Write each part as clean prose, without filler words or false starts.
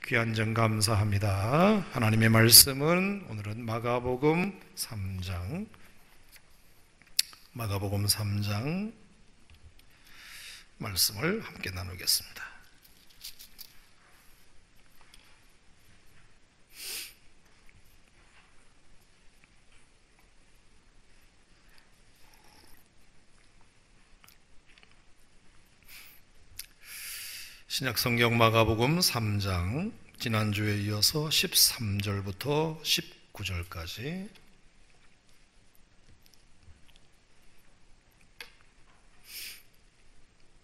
귀한 점 감사합니다. 하나님의 말씀은 오늘은 마가복음 3장 말씀을 함께 나누겠습니다. 신약성경 마가복음 3장 지난주에 이어서 13절부터 19절까지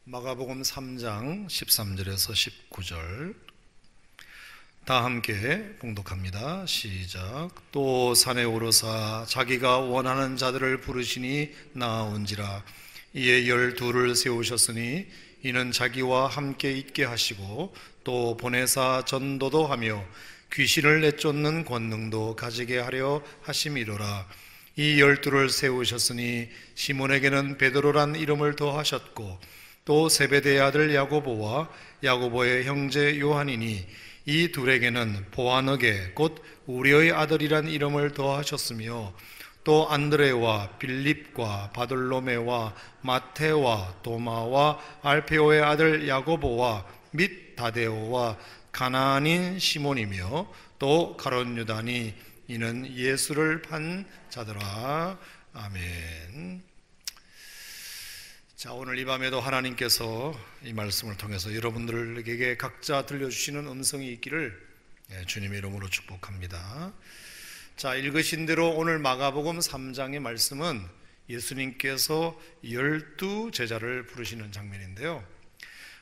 마가복음 3장 13절에서 19절 다 함께 봉독합니다. 시작. 또 산에 오르사 자기가 원하는 자들을 부르시니 나아온지라. 이에 12를 세우셨으니 이는 자기와 함께 있게 하시고 또 보내사 전도도 하며 귀신을 내쫓는 권능도 가지게 하려 하심이로라. 이 12를 세우셨으니 시몬에게는 베드로란 이름을 더하셨고 또 세베대의 아들 야고보와 야고보의 형제 요한이니 이 둘에게는 보아너게 곧 우리의 아들이란 이름을 더하셨으며 또 안드레와 빌립과 바돌로메와 마테와 도마와 알페오의 아들 야고보와 및 다데오와 가나안인 시몬이며 또 가룟 유다니 이는 예수를 판 자더라. 아멘. 자, 오늘 이 밤에도 하나님께서 이 말씀을 통해서 여러분들에게 각자 들려주시는 음성이 있기를 주님의 이름으로 축복합니다. 자, 읽으신 대로 오늘 마가복음 3장의 말씀은 예수님께서 12 제자를 부르시는 장면인데요.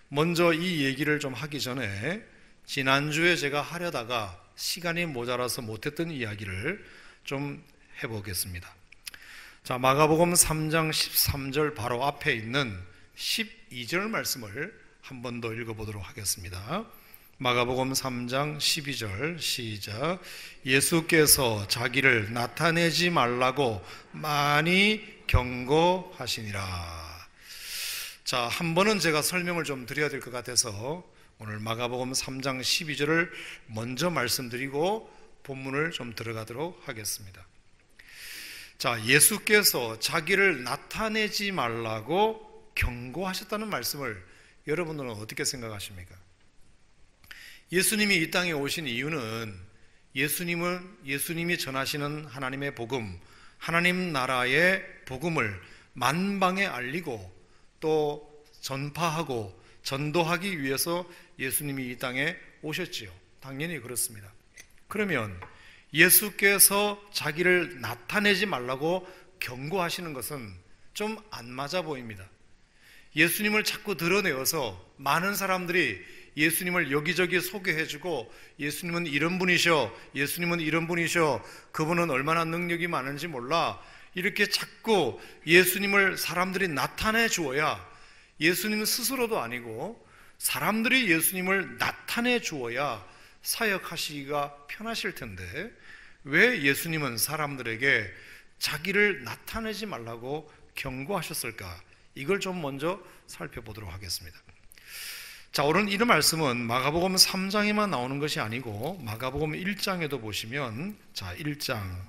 먼저 이 얘기를 좀 하기 전에 지난주에 제가 하려다가 시간이 모자라서 못했던 이야기를 좀 해보겠습니다. 자, 마가복음 3장 13절 바로 앞에 있는 12절 말씀을 한 번 더 읽어보도록 하겠습니다. 마가복음 3장 12절 시작. 예수께서 자기를 나타내지 말라고 많이 경고하시니라. 자, 한 번은 제가 설명을 좀 드려야 될 것 같아서 오늘 마가복음 3장 12절을 먼저 말씀드리고 본문을 좀 들어가도록 하겠습니다. 자, 예수께서 자기를 나타내지 말라고 경고하셨다는 말씀을 여러분들은 어떻게 생각하십니까? 예수님이 이 땅에 오신 이유는 예수님이 전하시는 하나님의 복음, 하나님 나라의 복음을 만방에 알리고 또 전파하고 전도하기 위해서 예수님이 이 땅에 오셨지요. 당연히 그렇습니다. 그러면 예수께서 자기를 나타내지 말라고 경고하시는 것은 좀 안 맞아 보입니다. 예수님을 자꾸 드러내어서 많은 사람들이 예수님을 여기저기 소개해주고 예수님은 이런 분이셔, 예수님은 이런 분이셔, 그분은 얼마나 능력이 많은지 몰라, 이렇게 자꾸 예수님을 사람들이 나타내 주어야, 예수님은 스스로도 아니고 사람들이 예수님을 나타내 주어야 사역하시기가 편하실 텐데 왜 예수님은 사람들에게 자기를 나타내지 말라고 경고하셨을까? 이걸 좀 먼저 살펴보도록 하겠습니다. 자, 오늘 이 말씀은 마가복음 3장에만 나오는 것이 아니고 마가복음 1장에도 보시면, 자, 1장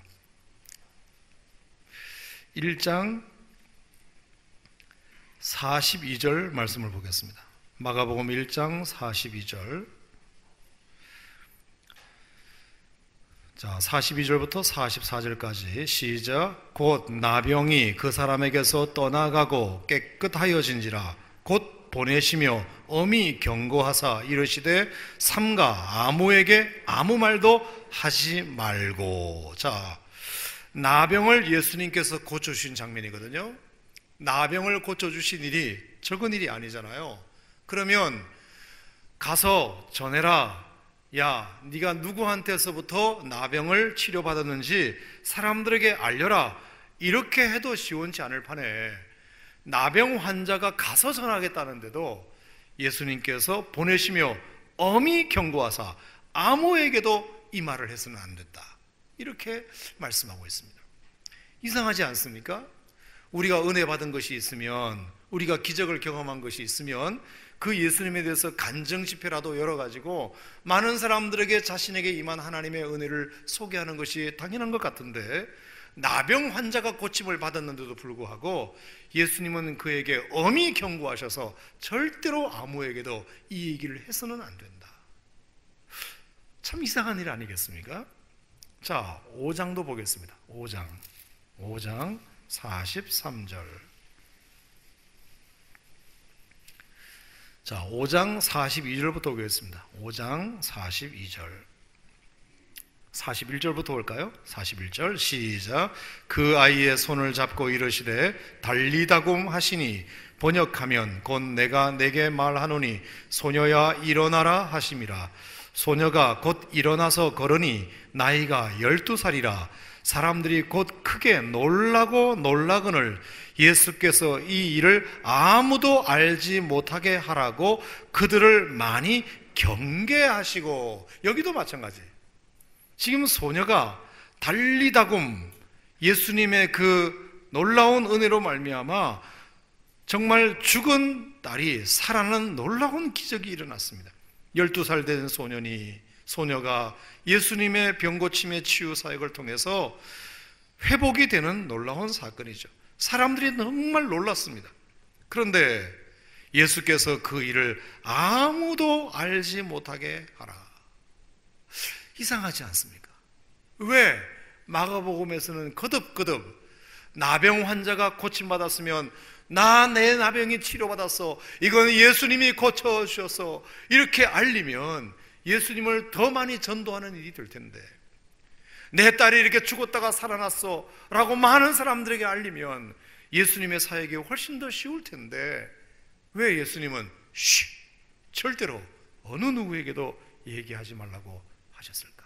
42절 말씀을 보겠습니다. 마가복음 1장 42절. 자, 42절부터 44절까지 시작. 곧 나병이 그 사람에게서 떠나가고 깨끗하여진지라. 곧 보내시며 엄히 경고하사 이르시되 삼가 아무에게 아무 말도 하지 말고. 자, 나병을 예수님께서 고쳐주신 장면이거든요. 나병을 고쳐주신 일이 적은 일이 아니잖아요. 그러면 가서 전해라. 야, 네가 누구한테서부터 나병을 치료받았는지 사람들에게 알려라. 이렇게 해도 시원치 않을 판에 나병 환자가 가서 전하겠다는데도 예수님께서 보내시며 엄히 경고하사 아무에게도 이 말을 해서는 안 됐다. 이렇게 말씀하고 있습니다. 이상하지 않습니까? 우리가 은혜 받은 것이 있으면, 우리가 기적을 경험한 것이 있으면 그 예수님에 대해서 간증 집회라도 열어가지고 많은 사람들에게 자신에게 임한 하나님의 은혜를 소개하는 것이 당연한 것 같은데, 나병 환자가 고침을 받았는데도 불구하고 예수님은 그에게 엄히 경고하셔서 절대로 아무에게도 이 얘기를 해서는 안 된다. 참 이상한 일 아니겠습니까? 자, 5장도 보겠습니다. 5장 43절. 자, 5장 42절부터 보겠습니다. 5장 42절. 41절부터 볼까요? 41절 시작. 그 아이의 손을 잡고 이르시되 달리다굼 하시니 번역하면 곧 내가 내게 말하노니 소녀야 일어나라 하심이라. 소녀가 곧 일어나서 걸으니 나이가 12살이라. 사람들이 곧 크게 놀라고 놀라거늘 예수께서 이 일을 아무도 알지 못하게 하라고 그들을 많이 경계하시고. 여기도 마찬가지. 지금 소녀가 달리다굼, 예수님의 그 놀라운 은혜로 말미암아 정말 죽은 딸이 살아나는 놀라운 기적이 일어났습니다. 12살 된 소녀가 예수님의 병고침의 치유 사역을 통해서 회복이 되는 놀라운 사건이죠. 사람들이 정말 놀랐습니다. 그런데 예수께서 그 일을 아무도 알지 못하게 하라. 이상하지 않습니까? 왜 마가복음에서는 거듭거듭 나병 환자가 고침받았으면 내 나병이 치료받았어, 이건 예수님이 고쳐주셔서, 이렇게 알리면 예수님을 더 많이 전도하는 일이 될 텐데, 내 딸이 이렇게 죽었다가 살아났어 라고 많은 사람들에게 알리면 예수님의 사역이 훨씬 더 쉬울 텐데, 왜 예수님은 절대로 어느 누구에게도 얘기하지 말라고 하셨을까?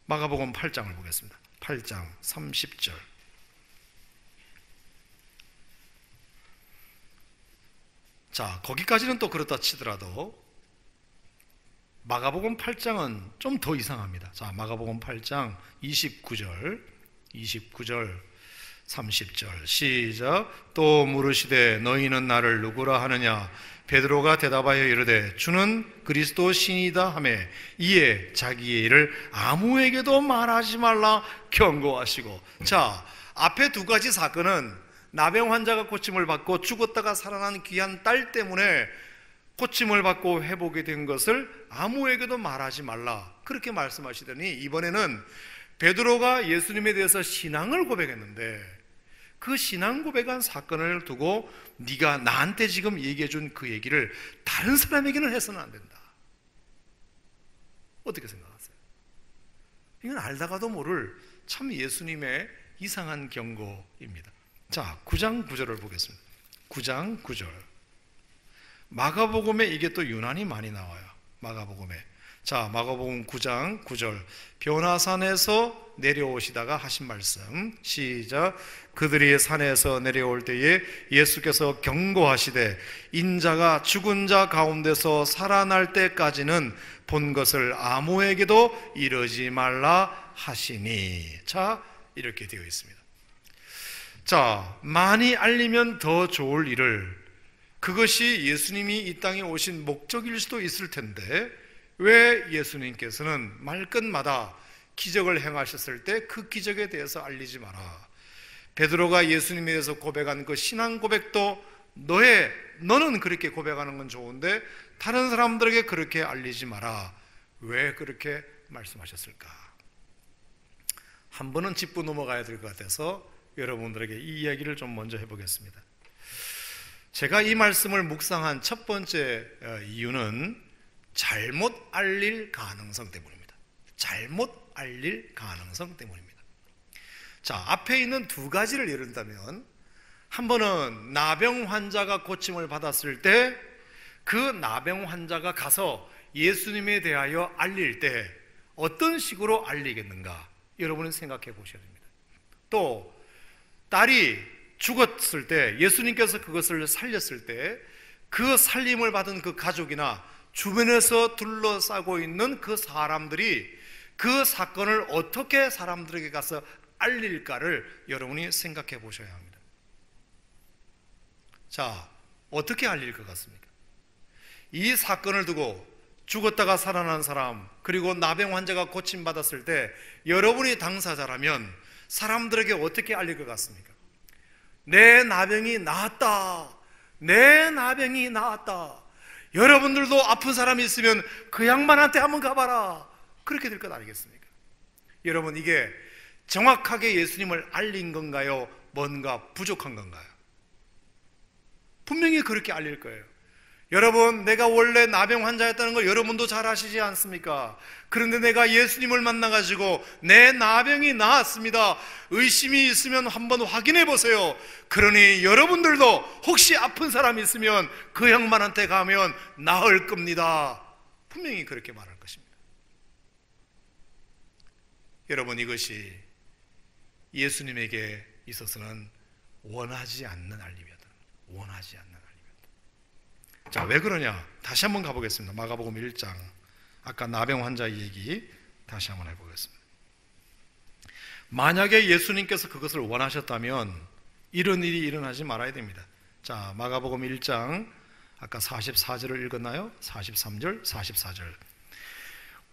마가복음 8장을 보겠습니다. 8장 30절. 자, 거기까지는 또 그렇다 치더라도 마가복음 8장은 좀 더 이상합니다. 자, 마가복음 8장 29절 30절 시작. 또 물으시되 너희는 나를 누구라 하느냐? 베드로가 대답하여 이르되 주는 그리스도 신이다 하매 이에 자기의 일을 아무에게도 말하지 말라 경고하시고. 자, 앞에 두 가지 사건은 나병 환자가 고침을 받고 죽었다가 살아난 귀한 딸 때문에 고침을 받고 회복이 된 것을 아무에게도 말하지 말라, 그렇게 말씀하시더니, 이번에는 베드로가 예수님에 대해서 신앙을 고백했는데 그 신앙 고백한 사건을 두고 네가 나한테 지금 얘기해 준 그 얘기를 다른 사람에게는 해서는 안 된다. 어떻게 생각하세요? 이건 알다가도 모를 참 예수님의 이상한 경고입니다. 자, 9장 9절을 보겠습니다. 9장 9절. 마가복음에 이게 또 유난히 많이 나와요. 마가복음에. 자, 마가복음 9장 9절. 변화산에서 내려오시다가 하신 말씀 시작. 그들이 산에서 내려올 때에 예수께서 경고하시되 인자가 죽은 자 가운데서 살아날 때까지는 본 것을 아무에게도 이르지 말라 하시니. 자, 이렇게 되어 있습니다. 자, 많이 알리면 더 좋을 일을, 그것이 예수님이 이 땅에 오신 목적일 수도 있을 텐데 왜 예수님께서는 말끝마다 기적을 행하셨을 때 그 기적에 대해서 알리지 마라. 베드로가 예수님에 대해서 고백한 그 신앙 고백도 너는 그렇게 고백하는 건 좋은데 다른 사람들에게 그렇게 알리지 마라. 왜 그렇게 말씀하셨을까? 한 번은 짚고 넘어가야 될 것 같아서 여러분들에게 이 이야기를 좀 먼저 해보겠습니다. 제가 이 말씀을 묵상한 첫 번째 이유는 잘못 알릴 가능성 때문입니다. 잘못 알릴 가능성 때문입니다. 자, 앞에 있는 두 가지를 예를 들면, 한 번은 나병 환자가 고침을 받았을 때 그 나병 환자가 가서 예수님에 대하여 알릴 때 어떤 식으로 알리겠는가, 여러분은 생각해 보셔야 됩니다. 또 딸이 죽었을 때 예수님께서 그것을 살렸을 때 그 살림을 받은 그 가족이나 주변에서 둘러싸고 있는 그 사람들이 그 사건을 어떻게 사람들에게 가서 알릴까를 여러분이 생각해 보셔야 합니다. 자, 어떻게 알릴 것 같습니까? 이 사건을 두고 죽었다가 살아난 사람, 그리고 나병 환자가 고침받았을 때 여러분이 당사자라면 사람들에게 어떻게 알릴 것 같습니까? 내 나병이 나았다. 내 나병이 나았다. 여러분들도 아픈 사람이 있으면 그 양반한테 한번 가봐라. 그렇게 될 것 아니겠습니까? 여러분, 이게 정확하게 예수님을 알린 건가요? 뭔가 부족한 건가요? 분명히 그렇게 알릴 거예요. 여러분, 내가 원래 나병 환자였다는 걸 여러분도 잘 아시지 않습니까? 그런데 내가 예수님을 만나가지고 내 나병이 나았습니다. 의심이 있으면 한번 확인해 보세요. 그러니 여러분들도 혹시 아픈 사람이 있으면 그 양반한테 가면 나을 겁니다. 분명히 그렇게 말할 것입니다. 여러분, 이것이 예수님에게 있어서는 원하지 않는 알림이었다. 원하지 않는 알림이었다. 자, 왜 그러냐? 다시 한번 가보겠습니다. 마가복음 1장, 아까 나병 환자 얘기 다시 한번 해보겠습니다. 만약에 예수님께서 그것을 원하셨다면 이런 일이 일어나지 말아야 됩니다. 자, 마가복음 1장, 아까 44절을 읽었나요? 43절, 44절.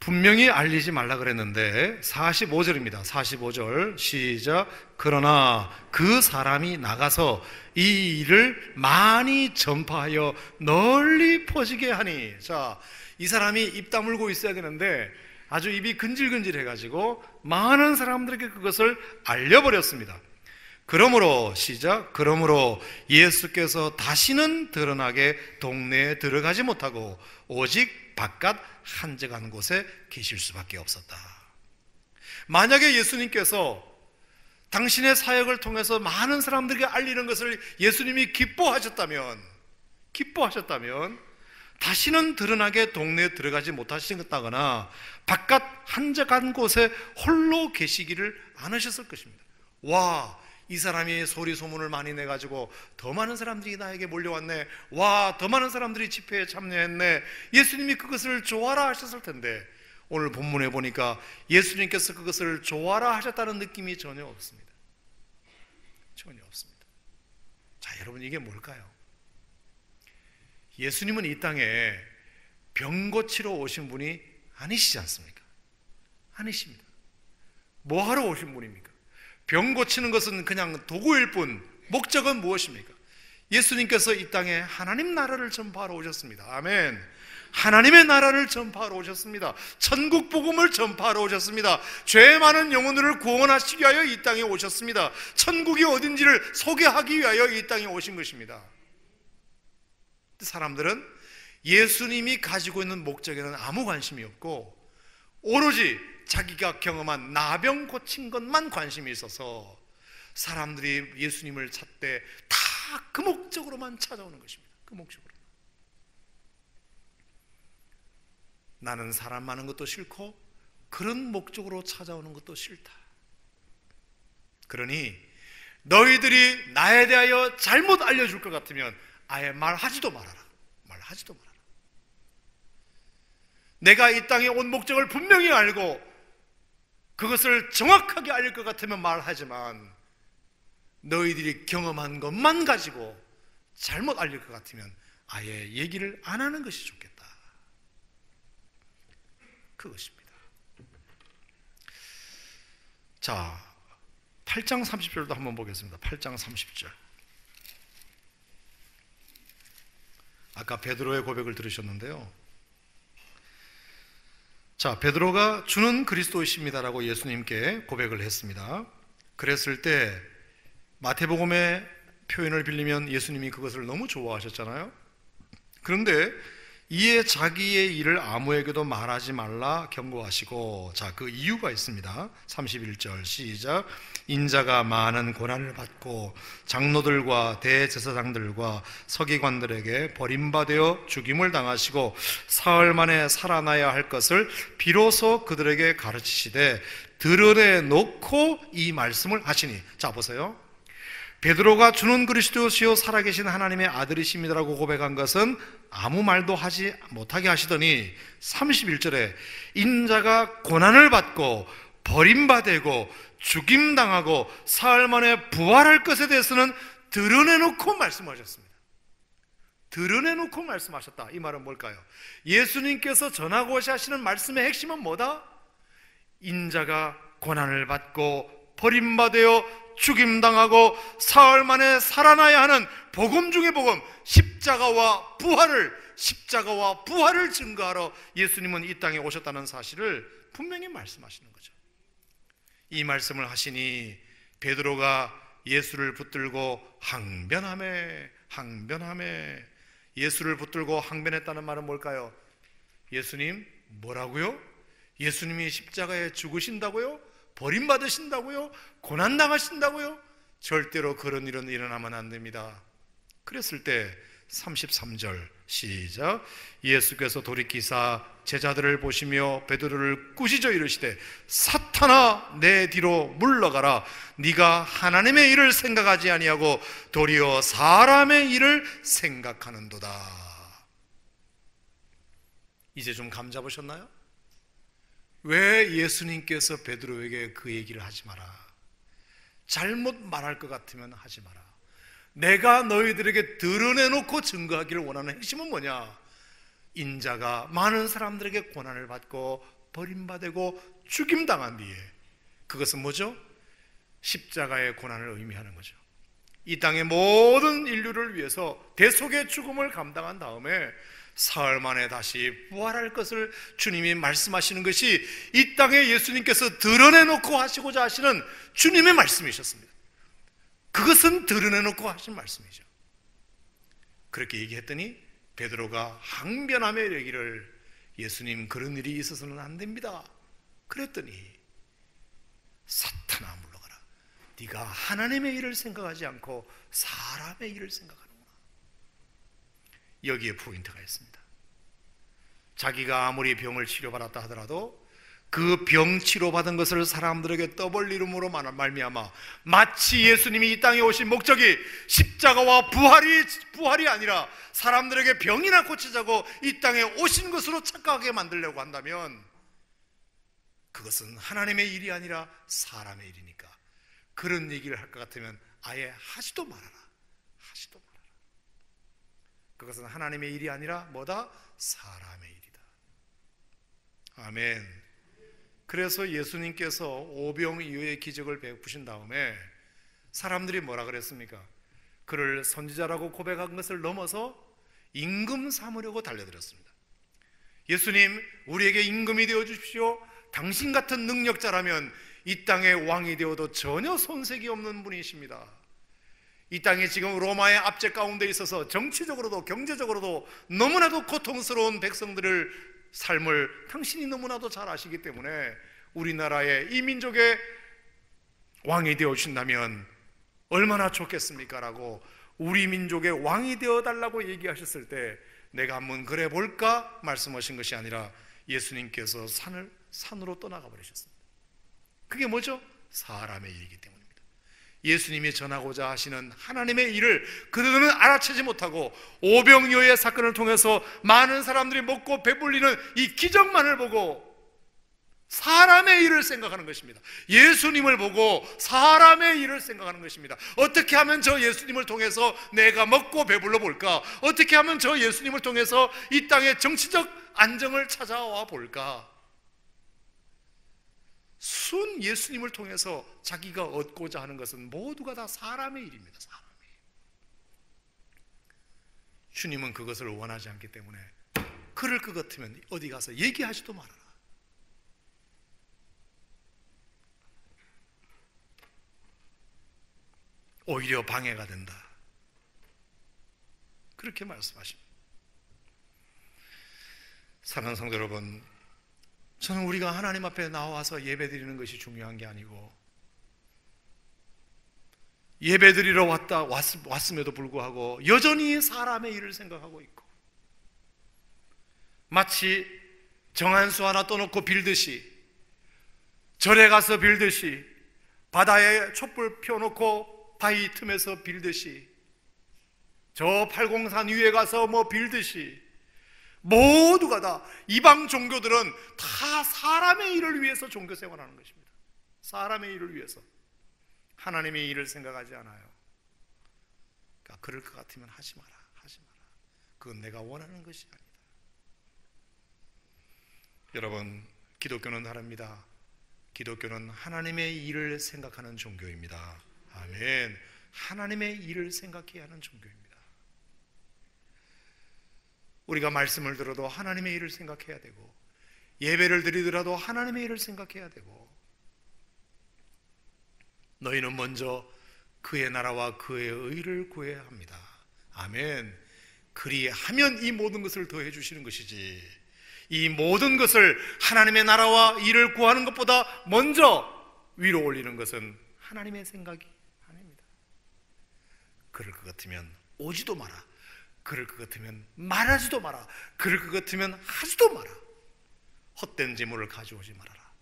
분명히 알리지 말라 그랬는데 45절입니다. 45절 시작. 그러나 그 사람이 나가서 이 일을 많이 전파하여 널리 퍼지게 하니. 자, 이 사람이 입 다물고 있어야 되는데 아주 입이 근질근질해가지고 많은 사람들에게 그것을 알려버렸습니다. 그러므로 시작. 그러므로 예수께서 다시는 드러나게 동네에 들어가지 못하고 오직 바깥 한적한 곳에 계실 수밖에 없었다. 만약에 예수님께서 당신의 사역을 통해서 많은 사람들에게 알리는 것을 예수님이 기뻐하셨다면 다시는 드러나게 동네에 들어가지 못하시겠다거나 바깥 한적한 곳에 홀로 계시기를 안 하셨을 것입니다. 와, 이 사람이 소리 소문을 많이 내가지고 더 많은 사람들이 나에게 몰려왔네. 와, 더 많은 사람들이 집회에 참여했네. 예수님이 그것을 좋아라 하셨을 텐데 오늘 본문에 보니까 예수님께서 그것을 좋아라 하셨다는 느낌이 전혀 없습니다. 전혀 없습니다. 자, 여러분, 이게 뭘까요? 예수님은 이 땅에 병 고치러 오신 분이 아니시지 않습니까? 아니십니다. 뭐 하러 오신 분입니까? 병 고치는 것은 그냥 도구일 뿐, 목적은 무엇입니까? 예수님께서 이 땅에 하나님 나라를 전파하러 오셨습니다. 아멘. 하나님의 나라를 전파하러 오셨습니다. 천국 복음을 전파하러 오셨습니다. 죄 많은 영혼들을 구원하시기 위하여 이 땅에 오셨습니다. 천국이 어딘지를 소개하기 위하여 이 땅에 오신 것입니다. 사람들은 예수님이 가지고 있는 목적에는 아무 관심이 없고 오로지 자기가 경험한 나병 고친 것만 관심이 있어서 사람들이 예수님을 찾되 다 그 목적으로만 찾아오는 것입니다. 그 목적으로. 나는 사람 많은 것도 싫고 그런 목적으로 찾아오는 것도 싫다. 그러니 너희들이 나에 대하여 잘못 알려줄 것 같으면 아예 말하지도 말아라. 말하지도 말아라. 내가 이 땅에 온 목적을 분명히 알고 그것을 정확하게 알릴 것 같으면 말하지만 너희들이 경험한 것만 가지고 잘못 알릴 것 같으면 아예 얘기를 안 하는 것이 좋겠다. 그것입니다. 자, 8장 30절도 한번 보겠습니다. 8장 30절. 아까 베드로의 고백을 들으셨는데요. 자, 베드로가 주는 그리스도이십니다라고 예수님께 고백을 했습니다. 그랬을 때 마태복음의 표현을 빌리면 예수님이 그것을 너무 좋아하셨잖아요. 그런데 이에 자기의 일을 아무에게도 말하지 말라 경고하시고, 자, 그 이유가 있습니다. 31절 시작. 인자가 많은 고난을 받고 장로들과 대제사장들과 서기관들에게 버림받아 죽임을 당하시고 사흘 만에 살아나야 할 것을 비로소 그들에게 가르치시되 드러내놓고 이 말씀을 하시니. 자, 보세요. 베드로가 주는 그리스도시요 살아계신 하나님의 아들이십니다라고 고백한 것은 아무 말도 하지 못하게 하시더니 31절에 인자가 고난을 받고 버림받고 죽임당하고 사흘 만에 부활할 것에 대해서는 드러내놓고 말씀하셨습니다. 드러내놓고 말씀하셨다. 이 말은 뭘까요? 예수님께서 전하고자 하시는 말씀의 핵심은 뭐다? 인자가 고난을 받고 버림받아 죽임당하고 사흘 만에 살아나야 하는 복음 중의 복음, 십자가와 부활을 증거하러 예수님은 이 땅에 오셨다는 사실을 분명히 말씀하시는 거죠. 이 말씀을 하시니 베드로가 예수를 붙들고 항변하매. 예수를 붙들고 항변했다는 말은 뭘까요? 예수님 뭐라고요? 예수님이 십자가에 죽으신다고요? 버림받으신다고요? 고난당하신다고요? 절대로 그런 일은 일어나면 안 됩니다. 그랬을 때 33절 시작. 예수께서 돌이키사 제자들을 보시며 베드로를 꾸짖어 이르시되 사탄아 내 뒤로 물러가라. 네가 하나님의 일을 생각하지 아니하고 도리어 사람의 일을 생각하는도다. 이제 좀 감 잡으셨나요? 왜 예수님께서 베드로에게 그 얘기를 하지 마라, 잘못 말할 것 같으면 하지 마라, 내가 너희들에게 드러내놓고 증거하기를 원하는 핵심은 뭐냐? 인자가 많은 사람들에게 고난을 받고 버림받고 죽임당한 뒤에, 그것은 뭐죠? 십자가의 고난을 의미하는 거죠. 이 땅의 모든 인류를 위해서 대속의 죽음을 감당한 다음에 사흘 만에 다시 부활할 것을 주님이 말씀하시는 것이 이 땅에 예수님께서 드러내놓고 하시고자 하시는 주님의 말씀이셨습니다. 그것은 드러내놓고 하신 말씀이죠. 그렇게 얘기했더니 베드로가 항변하며 이르기를 예수님 그런 일이 있어서는 안 됩니다. 그랬더니 사탄아 물러가라. 네가 하나님의 일을 생각하지 않고 사람의 일을 생각하는구나. 여기에 포인트가 있습니다. 자기가 아무리 병을 치료받았다 하더라도 그 병 치료받은 것을 사람들에게 떠벌리름으로 말미암아 마치 예수님이 이 땅에 오신 목적이 십자가와 부활이 아니라 사람들에게 병이나 고치자고 이 땅에 오신 것으로 착각하게 만들려고 한다면 그것은 하나님의 일이 아니라 사람의 일이니까 그런 얘기를 할 것 같으면 아예 하지도 말아라. 그것은 하나님의 일이 아니라 뭐다? 사람의 일이다. 아멘. 그래서 예수님께서 오병이어의 기적을 베푸신 다음에 사람들이 뭐라 그랬습니까? 그를 선지자라고 고백한 것을 넘어서 임금 삼으려고 달려들었습니다. 예수님, 우리에게 임금이 되어 주십시오. 당신 같은 능력자라면 이 땅의 왕이 되어도 전혀 손색이 없는 분이십니다. 이 땅에 지금 로마의 압제 가운데 있어서 정치적으로도 경제적으로도 너무나도 고통스러운 백성들을 삶을 당신이 너무나도 잘 아시기 때문에 우리나라의 이 민족의 왕이 되어 주신다면 얼마나 좋겠습니까? 라고 우리 민족의 왕이 되어 달라고 얘기하셨을 때 내가 한번 그래 볼까 말씀하신 것이 아니라 예수님께서 산으로 떠나가 버리셨습니다. 그게 뭐죠? 사람의 일이기 때문입니다. 예수님이 전하고자 하시는 하나님의 일을 그들은 알아채지 못하고 오병이어의 사건을 통해서 많은 사람들이 먹고 배불리는 이 기적만을 보고 사람의 일을 생각하는 것입니다. 예수님을 보고 사람의 일을 생각하는 것입니다. 어떻게 하면 저 예수님을 통해서 내가 먹고 배불러 볼까? 어떻게 하면 저 예수님을 통해서 이 땅의 정치적 안정을 찾아와 볼까? 순 예수님을 통해서 자기가 얻고자 하는 것은 모두가 다 사람의 일입니다. 사람의 일. 주님은 그것을 원하지 않기 때문에 그럴 것 같으면 어디 가서 얘기하지도 말아라. 오히려 방해가 된다. 그렇게 말씀하십니다. 사랑하는 성도 여러분, 저는 우리가 하나님 앞에 나와서 예배드리는 것이 중요한 게 아니고 예배드리러 왔음에도 불구하고 여전히 사람의 일을 생각하고 있고 마치 정한수 하나 떠놓고 빌듯이 절에 가서 빌듯이 바다에 촛불 펴놓고 바위 틈에서 빌듯이 저 팔공산 위에 가서 빌듯이 모두가 다 이방 종교들은 다 사람의 일을 위해서 종교 생활하는 것입니다. 사람의 일을 위해서 하나님의 일을 생각하지 않아요. 그러니까 그럴 것 같으면 하지 마라. 그건 내가 원하는 것이 아니다. 여러분, 기독교는 다릅니다. 기독교는 하나님의 일을 생각하는 종교입니다. 아멘. 하나님의 일을 생각해야 하는 종교입니다. 우리가 말씀을 들어도 하나님의 일을 생각해야 되고, 예배를 드리더라도 하나님의 일을 생각해야 되고, 너희는 먼저 그의 나라와 그의 의를 구해야 합니다. 아멘. 그리하면 이 모든 것을 더해 주시는 것이지, 이 모든 것을 하나님의 나라와 일을 구하는 것보다 먼저 위로 올리는 것은 하나님의 생각이 아닙니다. 그럴 것 같으면 오지도 마라. 그럴 것 같으면 말하지도 마라. 그럴 것 같으면 하지도 마라. 헛된 재물을 가져오지 말아라.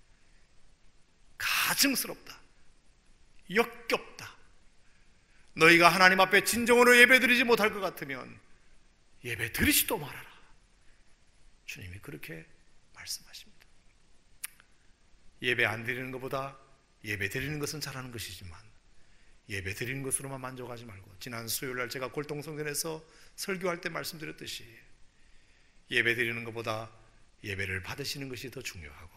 가증스럽다. 역겹다. 너희가 하나님 앞에 진정으로 예배드리지 못할 것 같으면 예배드리지도 말아라. 주님이 그렇게 말씀하십니다. 예배 안 드리는 것보다 예배 드리는 것은 잘하는 것이지만 예배 드리는 것으로만 만족하지 말고, 지난 수요일날 제가 골동성전에서 설교할 때 말씀드렸듯이 예배 드리는 것보다 예배를 받으시는 것이 더 중요하고,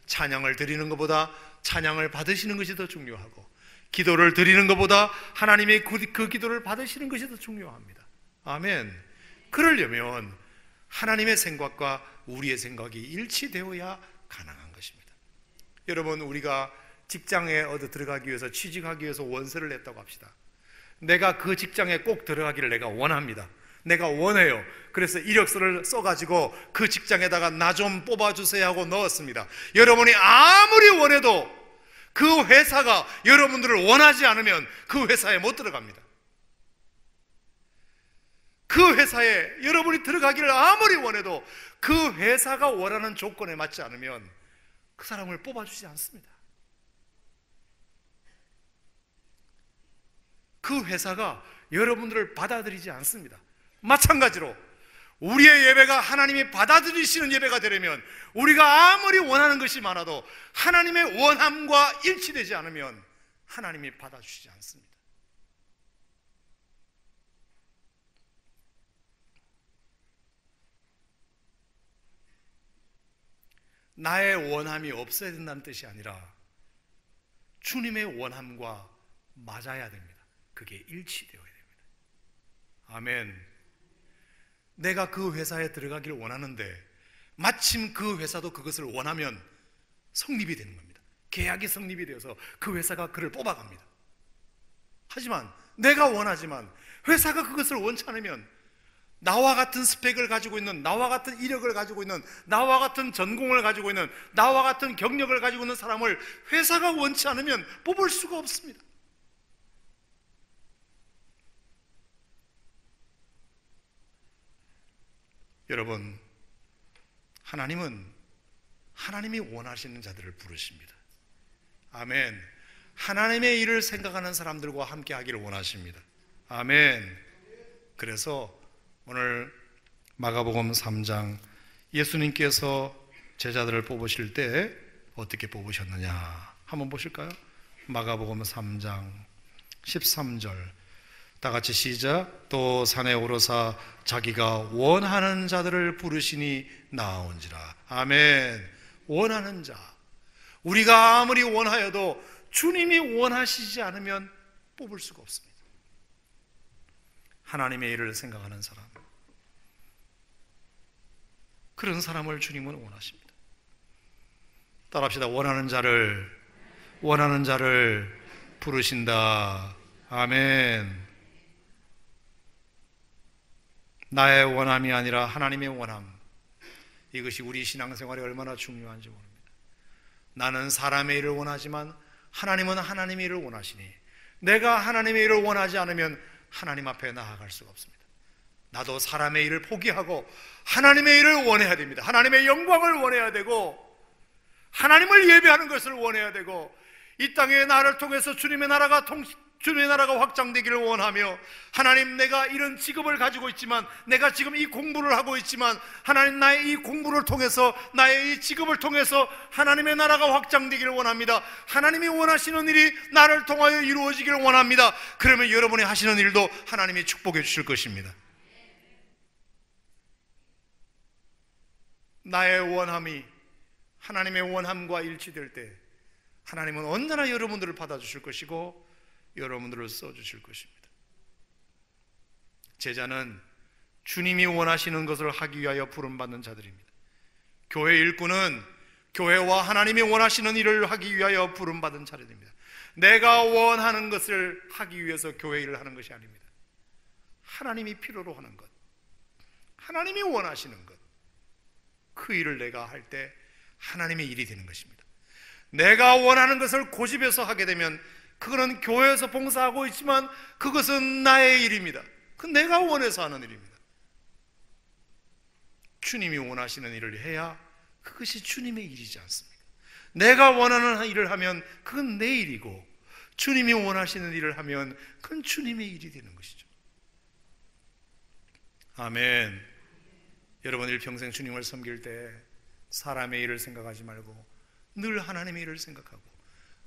찬양을 드리는 것보다 찬양을 받으시는 것이 더 중요하고, 기도를 드리는 것보다 하나님의 그 기도를 받으시는 것이 더 중요합니다. 아멘. 그러려면 하나님의 생각과 우리의 생각이 일치되어야 가능한 것입니다. 여러분, 우리가 직장에 어디 들어가기 위해서, 취직하기 위해서 원서를 냈다고 합시다. 내가 그 직장에 꼭 들어가기를 내가 원합니다. 내가 원해요. 그래서 이력서를 써가지고 그 직장에다가 나 좀 뽑아주세요 하고 넣었습니다. 여러분이 아무리 원해도 그 회사가 여러분들을 원하지 않으면 그 회사에 못 들어갑니다. 그 회사에 여러분이 들어가기를 아무리 원해도 그 회사가 원하는 조건에 맞지 않으면 그 사람을 뽑아주지 않습니다. 그 회사가 여러분들을 받아들이지 않습니다. 마찬가지로 우리의 예배가 하나님이 받아들이시는 예배가 되려면, 우리가 아무리 원하는 것이 많아도 하나님의 원함과 일치되지 않으면 하나님이 받아주시지 않습니다. 나의 원함이 없어야 된다는 뜻이 아니라 주님의 원함과 맞아야 됩니다. 그게 일치되어야 됩니다. 아멘. 내가 그 회사에 들어가기를 원하는데 마침 그 회사도 그것을 원하면 성립이 되는 겁니다. 계약이 성립이 되어서 그 회사가 그를 뽑아갑니다. 하지만 내가 원하지만 회사가 그것을 원치 않으면, 나와 같은 스펙을 가지고 있는, 나와 같은 이력을 가지고 있는, 나와 같은 전공을 가지고 있는, 나와 같은 경력을 가지고 있는 사람을 회사가 원치 않으면 뽑을 수가 없습니다. 여러분, 하나님은 하나님이 원하시는 자들을 부르십니다. 아멘. 하나님의 일을 생각하는 사람들과 함께 하기를 원하십니다. 아멘. 그래서 오늘 마가복음 3장, 예수님께서 제자들을 뽑으실 때 어떻게 뽑으셨느냐 한번 보실까요? 마가복음 3장 13절, 다 같이 시작. 또 산에 오르사 자기가 원하는 자들을 부르시니 나아온지라. 아멘. 원하는 자. 우리가 아무리 원하여도 주님이 원하시지 않으면 뽑을 수가 없습니다. 하나님의 일을 생각하는 사람, 그런 사람을 주님은 원하십니다. 따라합시다. 원하는 자를 부르신다. 아멘. 나의 원함이 아니라 하나님의 원함, 이것이 우리 신앙생활에 얼마나 중요한지 모릅니다. 나는 사람의 일을 원하지만 하나님은 하나님의 일을 원하시니, 내가 하나님의 일을 원하지 않으면 하나님 앞에 나아갈 수가 없습니다. 나도 사람의 일을 포기하고 하나님의 일을 원해야 됩니다. 하나님의 영광을 원해야 되고, 하나님을 예배하는 것을 원해야 되고, 이 땅에 나를 통해서 주님의 나라가 확장되기를 원하며, 하나님, 내가 이런 직업을 가지고 있지만, 내가 지금 이 공부를 하고 있지만, 하나님, 나의 이 공부를 통해서, 나의 이 직업을 통해서 하나님의 나라가 확장되기를 원합니다. 하나님이 원하시는 일이 나를 통하여 이루어지기를 원합니다. 그러면 여러분이 하시는 일도 하나님이 축복해 주실 것입니다. 나의 원함이 하나님의 원함과 일치될 때 하나님은 언제나 여러분들을 받아주실 것이고 여러분들을 써주실 것입니다. 제자는 주님이 원하시는 것을 하기 위하여 부름받는 자들입니다. 교회 일꾼은 교회와 하나님이 원하시는 일을 하기 위하여 부름받은 자들입니다. 내가 원하는 것을 하기 위해서 교회 일을 하는 것이 아닙니다. 하나님이 필요로 하는 것, 하나님이 원하시는 것, 그 일을 내가 할 때 하나님의 일이 되는 것입니다. 내가 원하는 것을 고집해서 하게 되면 그거는 교회에서 봉사하고 있지만 그것은 나의 일입니다. 그건 내가 원해서 하는 일입니다. 주님이 원하시는 일을 해야 그것이 주님의 일이지 않습니까? 내가 원하는 일을 하면 그건 내 일이고 주님이 원하시는 일을 하면 그건 주님의 일이 되는 것이죠. 아멘. 여러분 일평생 주님을 섬길 때 사람의 일을 생각하지 말고 늘 하나님의 일을 생각하고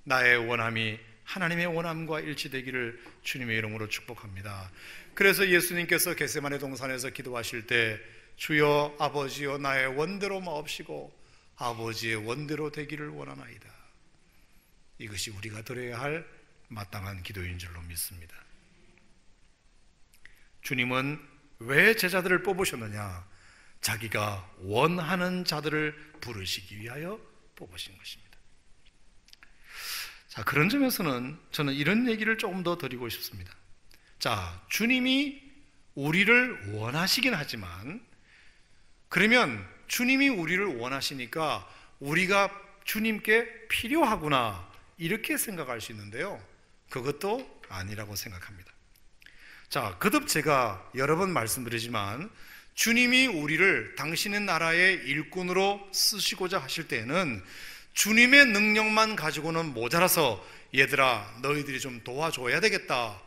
나의 원함이 하나님의 원함과 일치되기를 주님의 이름으로 축복합니다. 그래서 예수님께서 겟세마네 동산에서 기도하실 때 주여 아버지여 나의 원대로 마옵시고 아버지의 원대로 되기를 원하나이다. 이것이 우리가 드려야 할 마땅한 기도인 줄로 믿습니다. 주님은 왜 제자들을 뽑으셨느냐? 자기가 원하는 자들을 부르시기 위하여 뽑으신 것입니다. 자, 그런 점에서는 저는 이런 얘기를 조금 더 드리고 싶습니다. 자, 주님이 우리를 원하시긴 하지만 그러면 주님이 우리를 원하시니까 우리가 주님께 필요하구나 이렇게 생각할 수 있는데요, 그것도 아니라고 생각합니다. 자, 거듭 제가 여러 번 말씀드리지만 주님이 우리를 당신의 나라의 일꾼으로 쓰시고자 하실 때에는 주님의 능력만 가지고는 모자라서 얘들아 너희들이 좀 도와줘야 되겠다,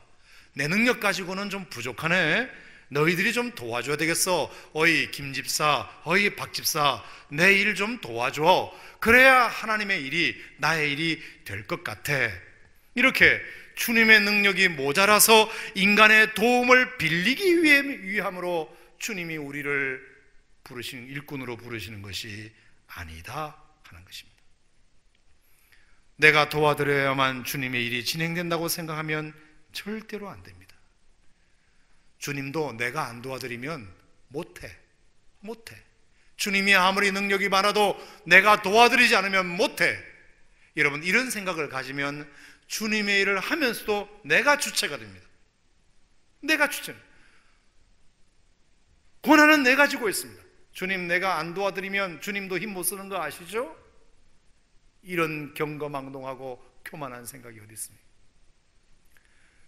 내 능력 가지고는 좀 부족하네, 너희들이 좀 도와줘야 되겠어, 어이 김집사, 어이 박집사 내 일 좀 도와줘, 그래야 하나님의 일이 나의 일이 될 것 같아, 이렇게 주님의 능력이 모자라서 인간의 도움을 빌리기 위함으로 주님이 우리를 부르신 일꾼으로 부르시는 것이 아니다 하는 것입니다. 내가 도와드려야만 주님의 일이 진행된다고 생각하면 절대로 안 됩니다. 주님도 내가 안 도와드리면 못해. 주님이 아무리 능력이 많아도 내가 도와드리지 않으면 못해. 여러분 이런 생각을 가지면 주님의 일을 하면서도 내가 주체가 됩니다. 내가 주체, 권한은 내가 지고 있습니다. 주님 내가 안 도와드리면 주님도 힘 못 쓰는 거 아시죠? 이런 경거망동하고 교만한 생각이 어디 있습니까?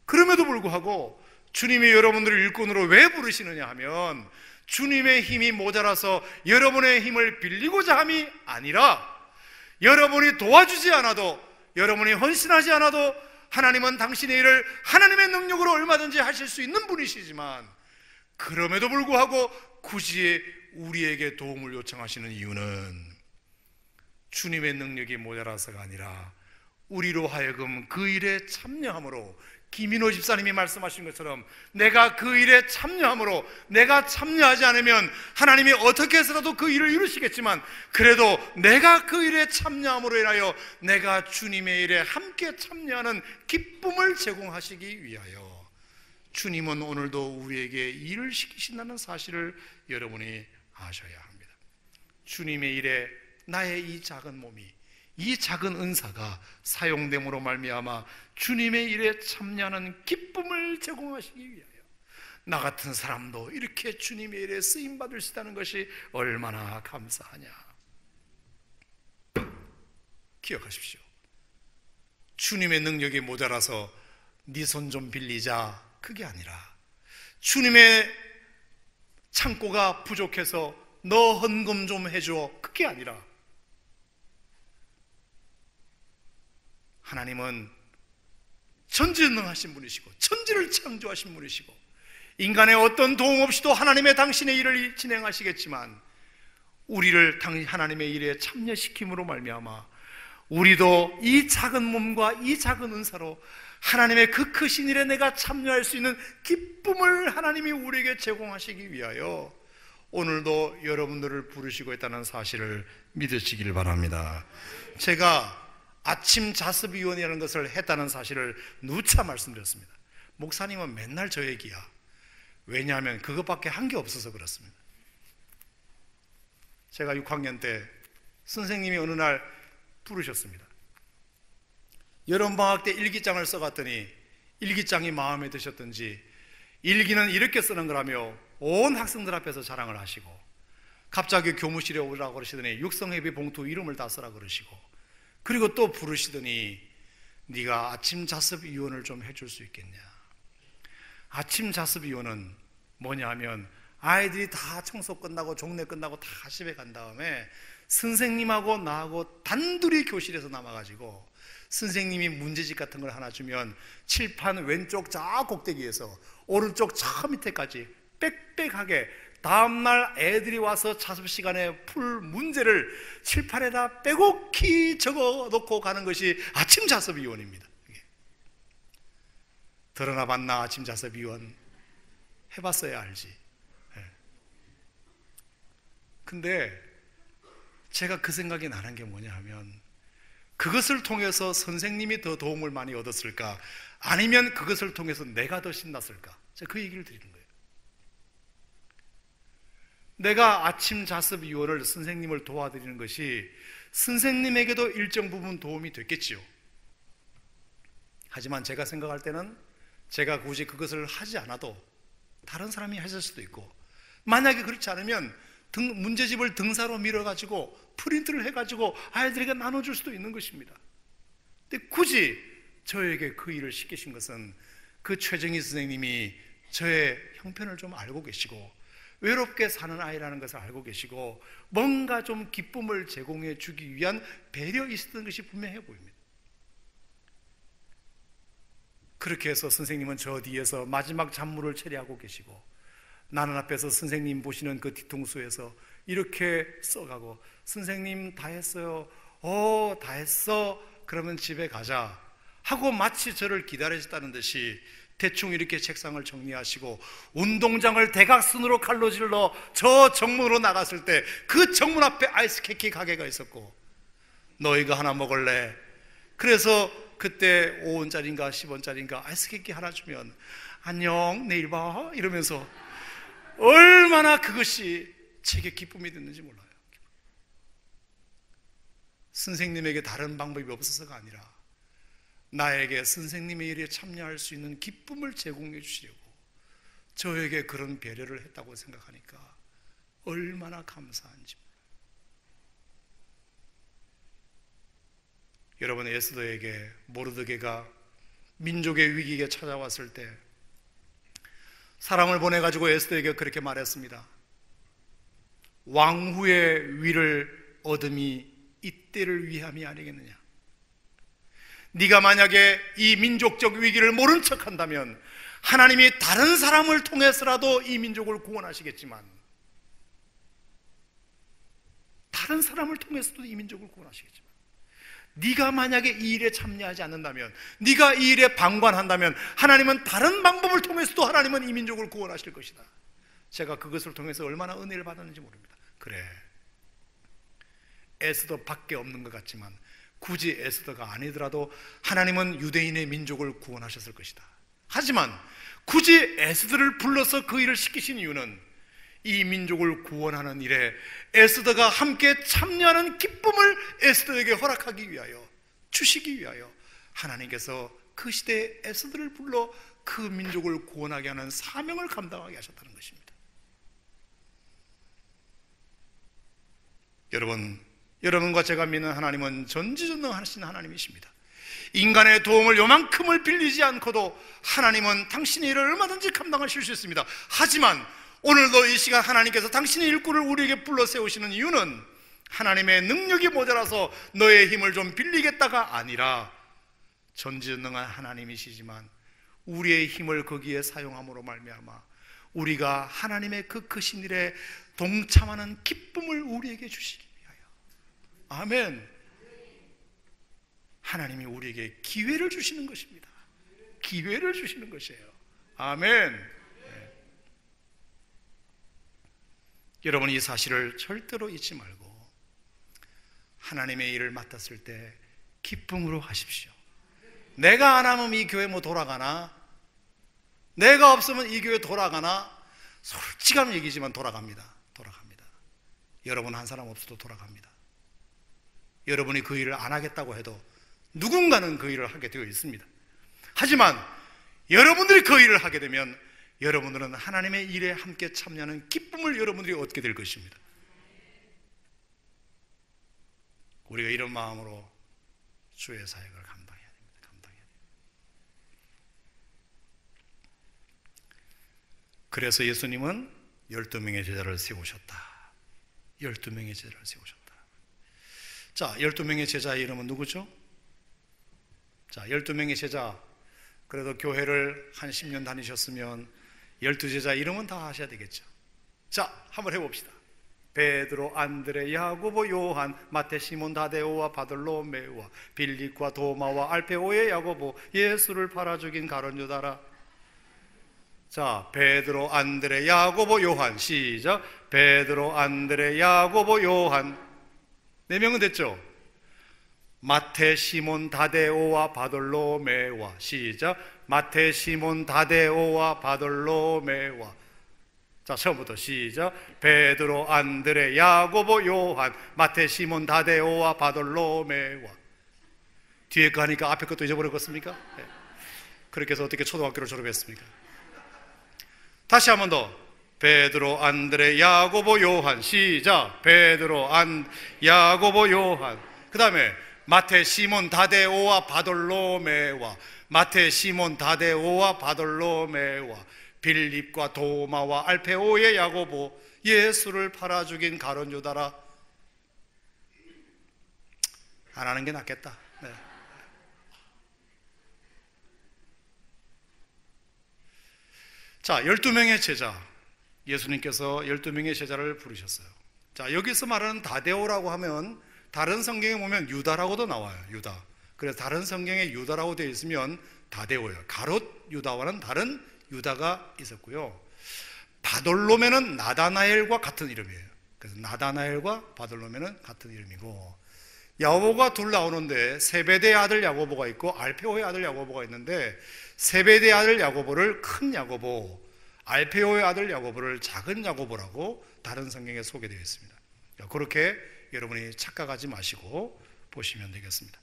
그럼에도 불구하고 주님이 여러분들을 일꾼으로 왜 부르시느냐 하면 주님의 힘이 모자라서 여러분의 힘을 빌리고자 함이 아니라 여러분이 도와주지 않아도, 여러분이 헌신하지 않아도 하나님은 당신의 일을 하나님의 능력으로 얼마든지 하실 수 있는 분이시지만 그럼에도 불구하고 굳이 우리에게 도움을 요청하시는 이유는 주님의 능력이 모자라서가 아니라 우리로 하여금 그 일에 참여함으로, 김인호 집사님이 말씀하신 것처럼 내가 그 일에 참여함으로, 내가 참여하지 않으면 하나님이 어떻게 해서라도 그 일을 이루시겠지만 그래도 내가 그 일에 참여함으로 인하여 내가 주님의 일에 함께 참여하는 기쁨을 제공하시기 위하여 주님은 오늘도 우리에게 일을 시키신다는 사실을 여러분이 아셔야 합니다. 주님의 일에 나의 이 작은 몸이, 이 작은 은사가 사용됨으로 말미암아 주님의 일에 참여하는 기쁨을 제공하시기 위하여 나 같은 사람도 이렇게 주님의 일에 쓰임받을 수 있다는 것이 얼마나 감사하냐. 기억하십시오. 주님의 능력이 모자라서 네 손 좀 빌리자, 그게 아니라 주님의 창고가 부족해서 너 헌금 좀 해줘, 그게 아니라 하나님은 전지전능하신 분이시고 천지를 창조하신 분이시고 인간의 어떤 도움 없이도 하나님의 당신의 일을 진행하시겠지만 우리를 하나님의 일에 참여시킴으로 말미암아 우리도 이 작은 몸과 이 작은 은사로 하나님의 그 크신 일에 내가 참여할 수 있는 기쁨을 하나님이 우리에게 제공하시기 위하여 오늘도 여러분들을 부르시고 있다는 사실을 믿으시길 바랍니다. 제가 아침 자습위원이라는 것을 했다는 사실을 누차 말씀드렸습니다. 목사님은 맨날 저 얘기야. 왜냐하면 그것밖에 한 게 없어서 그렇습니다. 제가 6학년 때 선생님이 어느 날 부르셨습니다. 여름방학 때 일기장을 써갔더니 일기장이 마음에 드셨던지 일기는 이렇게 쓰는 거라며 온 학생들 앞에서 자랑을 하시고, 갑자기 교무실에 오라고 그러시더니 육성회비 봉투 이름을 다 쓰라 그러시고, 그리고 또 부르시더니 네가 아침 자습위원을 좀 해줄 수 있겠냐. 아침 자습위원은 뭐냐 하면 아이들이 다 청소 끝나고 종례 끝나고 다 집에 간 다음에 선생님하고 나하고 단둘이 교실에서 남아가지고 선생님이 문제집 같은 걸 하나 주면 칠판 왼쪽 저 꼭대기에서 오른쪽 저 밑에까지 빽빽하게 다음날 애들이 와서 자습 시간에 풀 문제를 칠판에다 빼곡히 적어 놓고 가는 것이 아침 자습위원입니다. 들어나 봤나 아침 자습위원? 해봤어야 알지. 근데 제가 그 생각이 나는 게 뭐냐 하면, 그것을 통해서 선생님이 더 도움을 많이 얻었을까, 아니면 그것을 통해서 내가 더 신났을까? 제가 그 얘기를 드리는 거예요. 내가 아침 자습위원을 선생님을 도와드리는 것이 선생님에게도 일정 부분 도움이 됐겠지요. 하지만 제가 생각할 때는 제가 굳이 그것을 하지 않아도 다른 사람이 하실 수도 있고, 만약에 그렇지 않으면 문제집을 등사로 밀어가지고 프린트를 해가지고 아이들에게 나눠줄 수도 있는 것입니다. 근데 굳이 저에게 그 일을 시키신 것은 그 최정희 선생님이 저의 형편을 좀 알고 계시고 외롭게 사는 아이라는 것을 알고 계시고 뭔가 좀 기쁨을 제공해 주기 위한 배려가 있었던 것이 분명해 보입니다. 그렇게 해서 선생님은 저 뒤에서 마지막 잔물을 처리하고 계시고, 나는 앞에서 선생님 보시는 그 뒤통수에서 이렇게 써가고, 선생님 다 했어요. 다 했어. 그러면 집에 가자 하고 마치 저를 기다리셨다는 듯이 대충 이렇게 책상을 정리하시고 운동장을 대각선으로 칼로질러 저 정문으로 나갔을 때 그 정문 앞에 아이스케이크 가게가 있었고, 너희가 하나 먹을래? 그래서 그때 5원짜리인가 10원짜리인가 아이스케이크 하나 주면 안녕 내일 봐 이러면서 얼마나 그것이 제게 기쁨이 됐는지 몰라요. 선생님에게 다른 방법이 없어서가 아니라 나에게 선생님의 일에 참여할 수 있는 기쁨을 제공해 주시려고 저에게 그런 배려를 했다고 생각하니까 얼마나 감사한지 몰라요. 여러분, 에스더에게 모르드게가 민족의 위기가 찾아왔을 때 사람을 보내가지고 에스더에게 그렇게 말했습니다. 왕후의 위를 얻음이 이때를 위함이 아니겠느냐. 네가 만약에 이 민족적 위기를 모른 척한다면 하나님이 다른 사람을 통해서라도 이 민족을 구원하시겠지만, 다른 사람을 통해서도 이 민족을 구원하시겠지만, 네가 만약에 이 일에 참여하지 않는다면, 네가 이 일에 방관한다면 하나님은 다른 방법을 통해서도 하나님은 이 민족을 구원하실 것이다. 제가 그것을 통해서 얼마나 은혜를 받았는지 모릅니다. 그래, 에스더 밖에 없는 것 같지만 굳이 에스더가 아니더라도 하나님은 유대인의 민족을 구원하셨을 것이다. 하지만 굳이 에스더를 불러서 그 일을 시키신 이유는 이 민족을 구원하는 일에 에스더가 함께 참여하는 기쁨을 에스더에게 허락하기 위하여, 주시기 위하여 하나님께서 그 시대에 에스더를 불러 그 민족을 구원하게 하는 사명을 감당하게 하셨다는 것입니다. 여러분과 제가 믿는 하나님은 전지전능하신 하나님이십니다. 인간의 도움을 요만큼을 빌리지 않고도 하나님은 당신의 일을 얼마든지 감당하실 수 있습니다. 하지만 오늘도 이 시간 하나님께서 당신의 일꾼을 우리에게 불러 세우시는 이유는 하나님의 능력이 모자라서 너의 힘을 좀 빌리겠다가 아니라, 전지전능한 하나님이시지만 우리의 힘을 거기에 사용함으로 말미암아 우리가 하나님의 그 크신 일에 동참하는 기쁨을 우리에게 주시기 위하여. 아멘. 하나님이 우리에게 기회를 주시는 것입니다. 기회를 주시는 것이에요. 아멘. 여러분 이 사실을 절대로 잊지 말고 하나님의 일을 맡았을 때 기쁨으로 하십시오. 내가 안 하면 이 교회 뭐 돌아가나? 내가 없으면 이 교회 돌아가나? 솔직한 얘기지만 돌아갑니다. 여러분 한 사람 없어도 돌아갑니다. 여러분이 그 일을 안 하겠다고 해도 누군가는 그 일을 하게 되어 있습니다. 하지만 여러분들이 그 일을 하게 되면 여러분들은 하나님의 일에 함께 참여하는 기쁨을 여러분들이 얻게 될 것입니다. 우리가 이런 마음으로 주의 사역을 감당해야 됩니다. 그래서 예수님은 12명의 제자를 세우셨다. 12명의 제자를 세우셨다. 자, 12명의 제자의 이름은 누구죠? 자, 12명의 제자, 그래도 교회를 한 10년 다니셨으면 12제자 이름은 다 아셔야 되겠죠. 자, 한번 해봅시다. 베드로, 안드레, 야고보, 요한, 마태, 시몬, 다데오와 바돌로메와 빌립과 도마와 알페오의 야고보, 예수를 팔아 죽인 가룟 유다라. 자, 베드로, 안드레, 야고보, 요한. 시작. 베드로, 안드레, 야고보, 요한. 4명은 됐죠? 마태, 시몬, 다데오와 바돌로메와. 시작. 마태, 시몬, 다데오와 바돌로메와. 자, 처음부터 시작. 베드로, 안드레, 야고보, 요한, 마태, 시몬, 다데오와 바돌로메와. 뒤에 거 하니까 앞에 것도 잊어버렸겠습니까? 네. 그렇게 해서 어떻게 초등학교를 졸업했습니까? 다시 한 번 더. 베드로, 안드레, 야고보, 요한. 시작. 베드로, 야고보, 요한. 그 다음에 마태, 시몬, 다데오와 바돌로메와. 마태, 시몬, 다데오와 바돌로메와 빌립과 도마와 알페오의 야고보, 예수를 팔아 죽인 가룟 유다라. 안 하는 게 낫겠다. 네. 자, 12명의 제자, 예수님께서 12명의 제자를 부르셨어요. 자, 여기서 말하는 다데오라고 하면 다른 성경에 보면 유다라고도 나와요. 유다. 그래서 다른 성경에 유다라고 되어 있으면 다데오예요. 가롯 유다와는 다른 유다가 있었고요. 바돌로메는 나다나엘과 같은 이름이에요. 그래서 나다나엘과 바돌로메는 같은 이름이고, 야고보가 둘 나오는데 세베대의 아들 야고보가 있고 알페오의 아들 야고보가 있는데, 세베대의 아들 야고보를 큰 야고보, 알페오의 아들 야고보를 작은 야고보라고 다른 성경에 소개되어 있습니다. 그렇게 여러분이 착각하지 마시고 보시면 되겠습니다.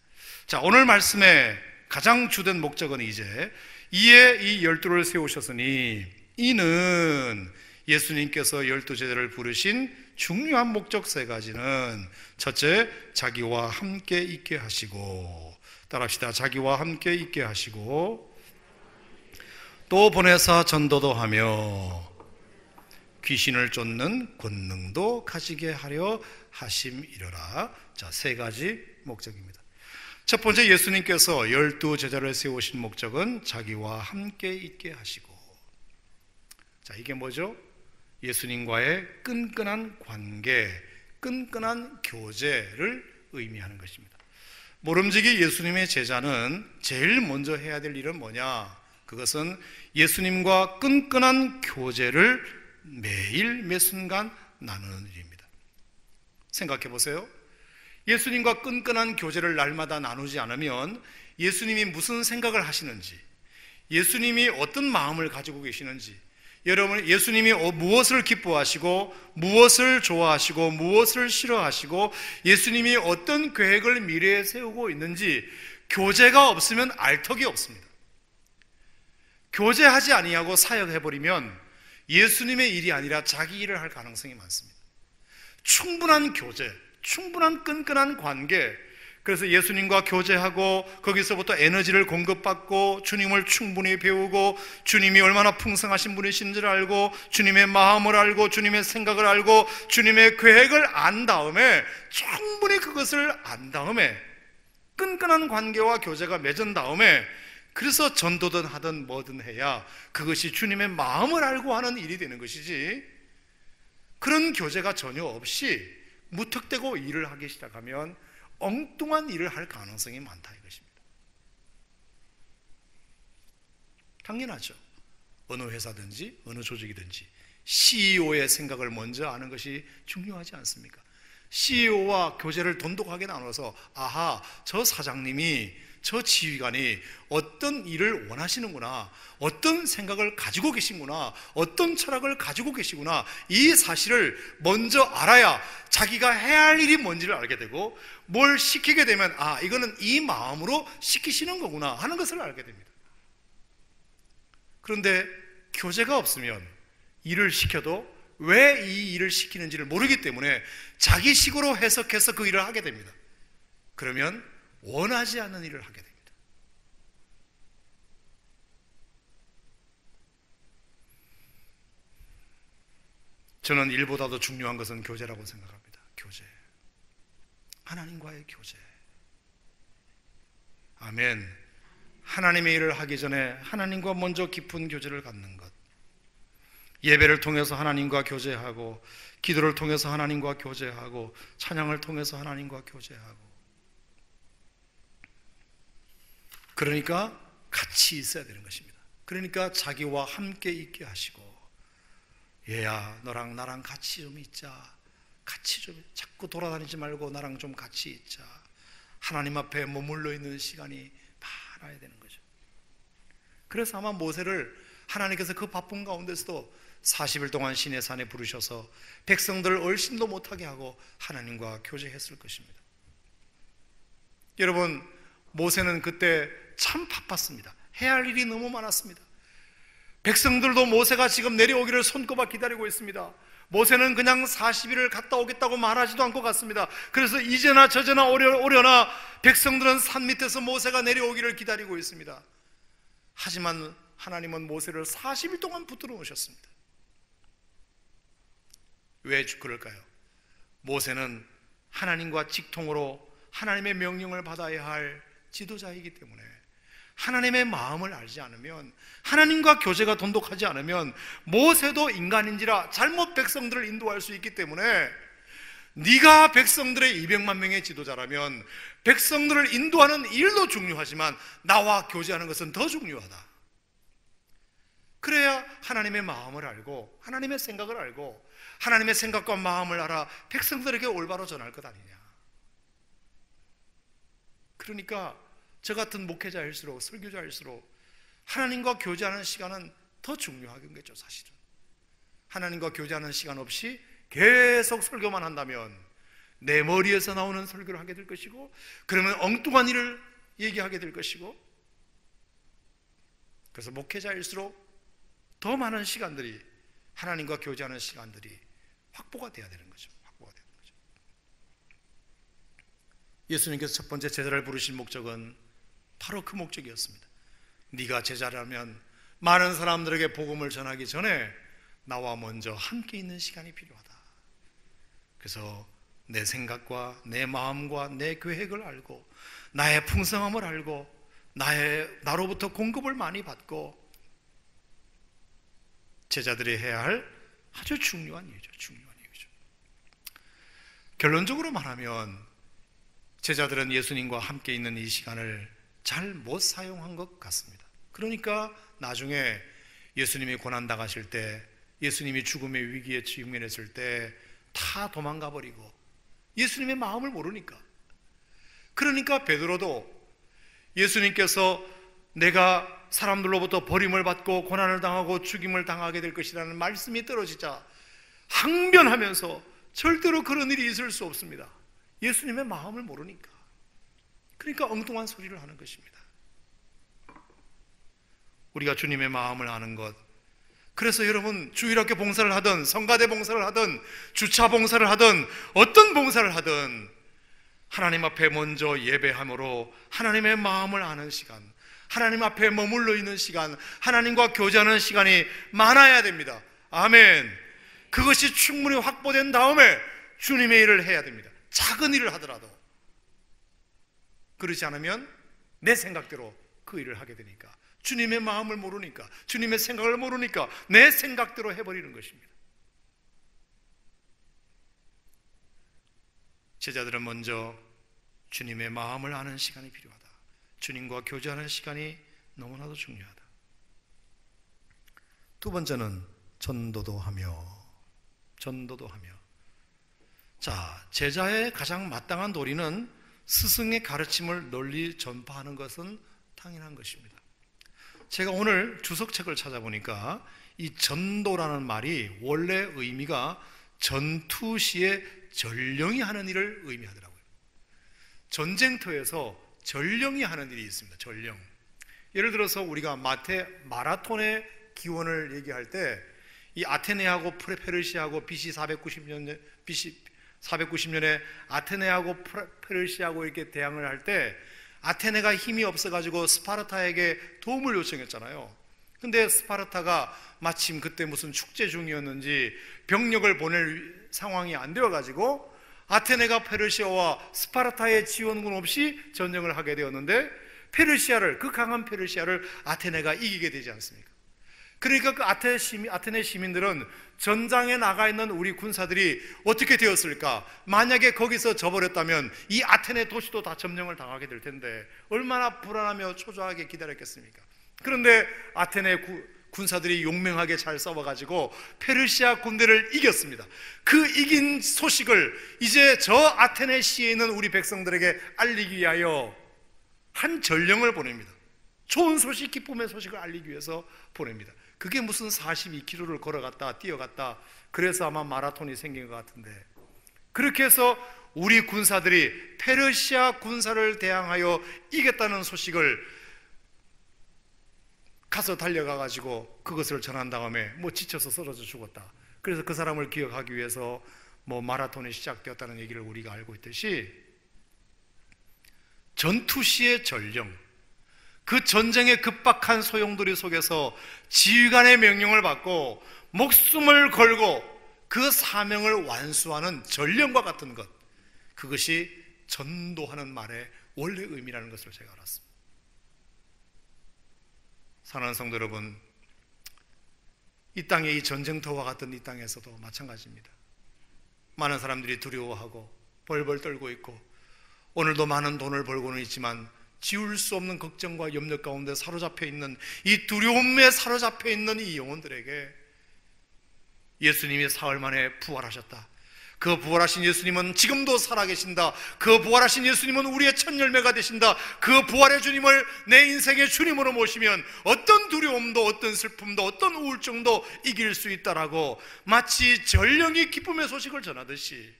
자, 오늘 말씀의 가장 주된 목적은 이제 이에 이 12를 세우셨으니, 이는 예수님께서 12제자를 부르신 중요한 목적 3가지는, 첫째, 자기와 함께 있게 하시고, 따라합시다. 자기와 함께 있게 하시고, 또 보내사 전도도 하며 귀신을 쫓는 권능도 가지게 하려 하심이로라. 자, 3가지 목적입니다. 첫 번째, 예수님께서 12제자를 세우신 목적은 자기와 함께 있게 하시고, 자, 이게 뭐죠? 예수님과의 끈끈한 관계, 끈끈한 교제를 의미하는 것입니다. 모름지기 예수님의 제자는 제일 먼저 해야 될 일은 뭐냐? 그것은 예수님과 끈끈한 교제를 매일 매 순간 나누는 일입니다. 생각해 보세요. 예수님과 끈끈한 교제를 날마다 나누지 않으면 예수님이 무슨 생각을 하시는지, 예수님이 어떤 마음을 가지고 계시는지, 여러분, 예수님이 무엇을 기뻐하시고 무엇을 좋아하시고 무엇을 싫어하시고 예수님이 어떤 계획을 미래에 세우고 있는지 교제가 없으면 알 턱이 없습니다. 교제하지 아니하고 사역해버리면 예수님의 일이 아니라 자기 일을 할 가능성이 많습니다. 충분한 교제, 충분한 끈끈한 관계, 그래서 예수님과 교제하고 거기서부터 에너지를 공급받고 주님을 충분히 배우고 주님이 얼마나 풍성하신 분이신지를 알고 주님의 마음을 알고 주님의 생각을 알고 주님의 계획을 안 다음에, 충분히 그것을 안 다음에 끈끈한 관계와 교제가 맺은 다음에, 그래서 전도든 하든 뭐든 해야 그것이 주님의 마음을 알고 하는 일이 되는 것이지, 그런 교제가 전혀 없이 무턱대고 일을 하기 시작하면 엉뚱한 일을 할 가능성이 많다 이것입니다. 당연하죠. 어느 회사든지 어느 조직이든지 CEO의 생각을 먼저 아는 것이 중요하지 않습니까? CEO와 교제를 돈독하게 나눠서 아하, 저 사장님이, 저 지휘관이 어떤 일을 원하시는구나, 어떤 생각을 가지고 계신구나, 어떤 철학을 가지고 계시구나, 이 사실을 먼저 알아야 자기가 해야 할 일이 뭔지를 알게 되고, 뭘 시키게 되면 아, 이거는 이 마음으로 시키시는 거구나 하는 것을 알게 됩니다. 그런데 교제가 없으면 일을 시켜도 왜 이 일을 시키는지를 모르기 때문에 자기식으로 해석해서 그 일을 하게 됩니다. 그러면 원하지 않는 일을 하게 됩니다. 저는 일보다도 중요한 것은 교제라고 생각합니다. 교제. 하나님과의 교제. 아멘. 하나님의 일을 하기 전에 하나님과 먼저 깊은 교제를 갖는 것. 예배를 통해서 하나님과 교제하고, 기도를 통해서 하나님과 교제하고, 찬양을 통해서 하나님과 교제하고. 그러니까 같이 있어야 되는 것입니다. 그러니까 자기와 함께 있게 하시고, 얘야 너랑 나랑 같이 좀 있자, 같이 좀 자꾸 돌아다니지 말고 나랑 좀 같이 있자. 하나님 앞에 머물러 있는 시간이 많아야 되는 거죠. 그래서 아마 모세를 하나님께서 그 바쁜 가운데서도 40일 동안 시내산에 부르셔서 백성들을 얼씬도 못하게 하고 하나님과 교제했을 것입니다. 여러분, 모세는 그때 참 바빴습니다. 해야 할 일이 너무 많았습니다. 백성들도 모세가 지금 내려오기를 손꼽아 기다리고 있습니다. 모세는 그냥 40일을 갔다 오겠다고 말하지도 않고 갔습니다. 그래서 이제나 저제나 오려나 백성들은 산 밑에서 모세가 내려오기를 기다리고 있습니다. 하지만 하나님은 모세를 40일 동안 붙들어 놓으셨습니다. 왜 그럴까요? 모세는 하나님과 직통으로 하나님의 명령을 받아야 할 지도자이기 때문에, 하나님의 마음을 알지 않으면, 하나님과 교제가 돈독하지 않으면 모세도 인간인지라 잘못 백성들을 인도할 수 있기 때문에, 네가 백성들의 200만 명의 지도자라면 백성들을 인도하는 일도 중요하지만 나와 교제하는 것은 더 중요하다. 그래야 하나님의 마음을 알고 하나님의 생각을 알고 하나님의 생각과 마음을 알아 백성들에게 올바로 전할 것 아니냐. 그러니까 저 같은 목회자일수록, 설교자일수록 하나님과 교제하는 시간은 더 중요한 거죠. 사실은 하나님과 교제하는 시간 없이 계속 설교만 한다면 내 머리에서 나오는 설교를 하게 될 것이고, 그러면 엉뚱한 일을 얘기하게 될 것이고, 그래서 목회자일수록 더 많은 시간들이, 하나님과 교제하는 시간들이 확보가 돼야 되는 거죠. 확보가 되는 거죠. 예수님께서 첫 번째 제자를 부르신 목적은 바로 그 목적이었습니다. 네가 제자라면 많은 사람들에게 복음을 전하기 전에 나와 먼저 함께 있는 시간이 필요하다. 그래서 내 생각과 내 마음과 내 계획을 알고, 나의 풍성함을 알고, 나로부터 공급을 많이 받고, 제자들이 해야 할 아주 중요한 일이죠. 중요한 일이죠. 결론적으로 말하면 제자들은 예수님과 함께 있는 이 시간을 잘 못 사용한 것 같습니다. 그러니까 나중에 예수님이 고난당하실 때, 예수님이 죽음의 위기에 직면했을 때 다 도망가 버리고, 예수님의 마음을 모르니까. 그러니까 베드로도 예수님께서 내가 사람들로부터 버림을 받고 고난을 당하고 죽임을 당하게 될 것이라는 말씀이 떨어지자 항변하면서 절대로 그런 일이 있을 수 없습니다. 예수님의 마음을 모르니까. 그러니까 엉뚱한 소리를 하는 것입니다. 우리가 주님의 마음을 아는 것, 그래서 여러분 주일학교 봉사를 하든 성가대 봉사를 하든 주차 봉사를 하든 어떤 봉사를 하든 하나님 앞에 먼저 예배함으로 하나님의 마음을 아는 시간, 하나님 앞에 머물러 있는 시간, 하나님과 교제하는 시간이 많아야 됩니다. 아멘. 그것이 충분히 확보된 다음에 주님의 일을 해야 됩니다. 작은 일을 하더라도. 그렇지 않으면 내 생각대로 그 일을 하게 되니까, 주님의 마음을 모르니까, 주님의 생각을 모르니까 내 생각대로 해버리는 것입니다. 제자들은 먼저 주님의 마음을 아는 시간이 필요하다. 주님과 교제하는 시간이 너무나도 중요하다. 두 번째는 전도도 하며. 자, 제자의 가장 마땅한 도리는 스승의 가르침을 널리 전파하는 것은 당연한 것입니다. 제가 오늘 주석책을 찾아보니까 이 전도라는 말이 원래 의미가 전투 시에 전령이 하는 일을 의미하더라고요. 전쟁터에서 전령이 하는 일이 있습니다. 전령. 예를 들어서 우리가 마라톤의 기원을 얘기할 때 이 아테네하고 페르시아하고 BC 490년에 아테네하고 페르시아하고 이렇게 대항을 할 때 아테네가 힘이 없어가지고 스파르타에게 도움을 요청했잖아요. 근데 스파르타가 마침 그때 무슨 축제 중이었는지 병력을 보낼 상황이 안 되어가지고 아테네가 페르시아와 스파르타의 지원군 없이 전쟁을 하게 되었는데 그 강한 페르시아를 아테네가 이기게 되지 않습니까? 그러니까 그 아테네 시민들은 전장에 나가 있는 우리 군사들이 어떻게 되었을까? 만약에 거기서 져버렸다면 이 아테네 도시도 다 점령을 당하게 될 텐데 얼마나 불안하며 초조하게 기다렸겠습니까? 그런데 아테네 군사들이 용맹하게 잘 싸워가지고 페르시아 군대를 이겼습니다. 그 이긴 소식을 이제 저 아테네 시에 있는 우리 백성들에게 알리기 위하여 한 전령을 보냅니다. 좋은 소식, 기쁨의 소식을 알리기 위해서 보냅니다. 그게 무슨 42km를 걸어갔다 뛰어갔다, 그래서 아마 마라톤이 생긴 것 같은데, 그렇게 해서 우리 군사들이 페르시아 군사를 대항하여 이겼다는 소식을 가서 달려가가지고 그것을 전한 다음에 지쳐서 쓰러져 죽었다. 그래서 그 사람을 기억하기 위해서 마라톤이 시작되었다는 얘기를 우리가 알고 있듯이, 전투시의 전령, 그 전쟁의 급박한 소용돌이 속에서 지휘관의 명령을 받고 목숨을 걸고 그 사명을 완수하는 전령과 같은 것, 그것이 전도하는 말의 원래 의미라는 것을 제가 알았습니다. 사랑하는 성도 여러분, 이 땅에 이 전쟁터와 같은 이 땅에서도 마찬가지입니다. 많은 사람들이 두려워하고 벌벌 떨고 있고, 오늘도 많은 돈을 벌고는 있지만 지울 수 없는 걱정과 염려 가운데 사로잡혀 있는, 이 두려움에 사로잡혀 있는 이 영혼들에게 예수님이 사흘 만에 부활하셨다. 그 부활하신 예수님은 지금도 살아계신다. 그 부활하신 예수님은 우리의 첫 열매가 되신다. 그 부활의 주님을 내 인생의 주님으로 모시면 어떤 두려움도, 어떤 슬픔도, 어떤 우울증도 이길 수 있다라고 마치 전령이 기쁨의 소식을 전하듯이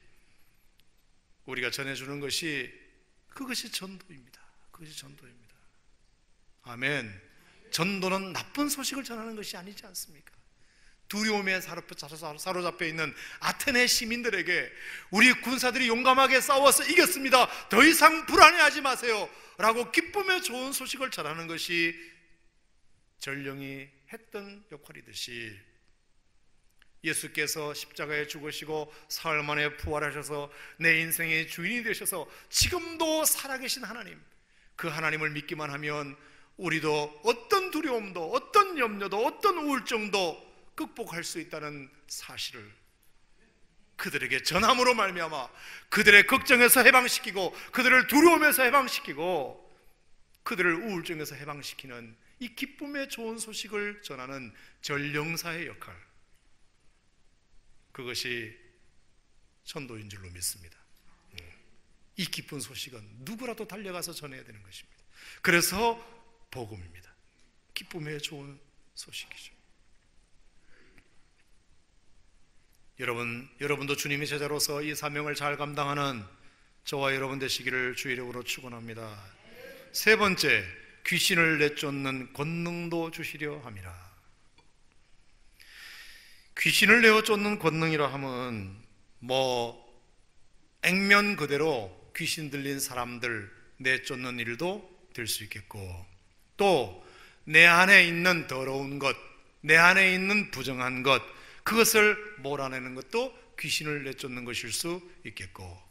우리가 전해주는 것이, 그것이 전도입니다. 그것이 전도입니다. 아멘. 전도는 나쁜 소식을 전하는 것이 아니지 않습니까? 두려움에 사로잡혀 있는 아테네 시민들에게 우리 군사들이 용감하게 싸워서 이겼습니다, 더 이상 불안해하지 마세요 라고 기쁨의 좋은 소식을 전하는 것이 전령이 했던 역할이듯이, 예수께서 십자가에 죽으시고 사흘 만에 부활하셔서 내 인생의 주인이 되셔서 지금도 살아계신 하나님, 그 하나님을 믿기만 하면 우리도 어떤 두려움도, 어떤 염려도, 어떤 우울증도 극복할 수 있다는 사실을 그들에게 전함으로 말미암아 그들의 걱정에서 해방시키고, 그들을 두려움에서 해방시키고, 그들을 우울증에서 해방시키는 이 기쁨의 좋은 소식을 전하는 전령사의 역할, 그것이 전도인 줄로 믿습니다. 이 기쁜 소식은 누구라도 달려가서 전해야 되는 것입니다. 그래서 복음입니다. 기쁨의 좋은 소식이죠. 여러분도 주님의 제자로서 이 사명을 잘 감당하는 저와 여러분 되시기를 주의 이름으로 축원합니다. 세 번째, 귀신을 내쫓는 권능도 주시려 함이라. 귀신을 내쫓는 권능이라 함은 액면 그대로 귀신 들린 사람들 내쫓는 일도 될 수 있겠고, 또 내 안에 있는 더러운 것, 내 안에 있는 부정한 것, 그것을 몰아내는 것도 귀신을 내쫓는 것일 수 있겠고,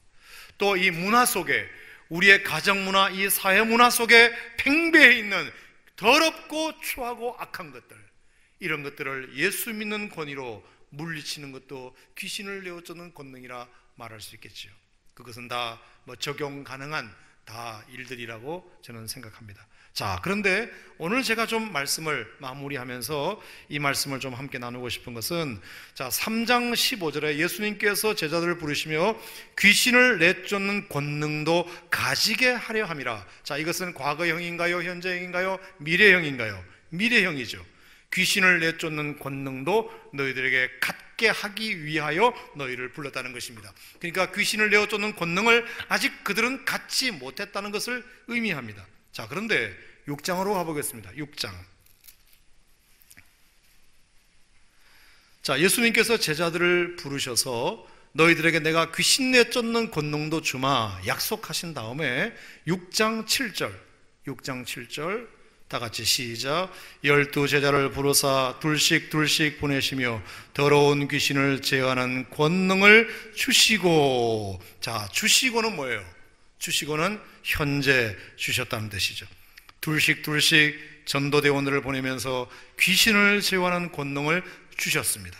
또 이 문화 속에, 우리의 가정문화, 이 사회문화 속에 팽배해 있는 더럽고 추하고 악한 것들, 이런 것들을 예수 믿는 권위로 물리치는 것도 귀신을 내쫓는 권능이라 말할 수 있겠죠. 그것은 다 적용 가능한 다 일들이라고 저는 생각합니다. 자, 그런데 오늘 제가 좀 말씀을 마무리하면서 이 말씀을 좀 함께 나누고 싶은 것은, 자, 3장 15절에 예수님께서 제자들을 부르시며 귀신을 내쫓는 권능도 가지게 하려 함이라. 자, 이것은 과거형인가요? 현재형인가요? 미래형인가요? 미래형이죠. 귀신을 내쫓는 권능도 너희들에게 갖게 하기 위하여 너희를 불렀다는 것입니다. 그러니까 귀신을 내쫓는 권능을 아직 그들은 갖지 못했다는 것을 의미합니다. 자, 그런데 6장으로 가보겠습니다. 6장. 자, 예수님께서 제자들을 부르셔서 너희들에게 내가 귀신 내쫓는 권능도 주마 약속하신 다음에 6장 7절 다 같이 시작. 12 제자를 부르사 둘씩 보내시며 더러운 귀신을 제어하는 권능을 주시고. 자, 주시고는 뭐예요? 주시고는 현재 주셨다는 뜻이죠. 둘씩 전도대원들을 보내면서 귀신을 제어하는 권능을 주셨습니다.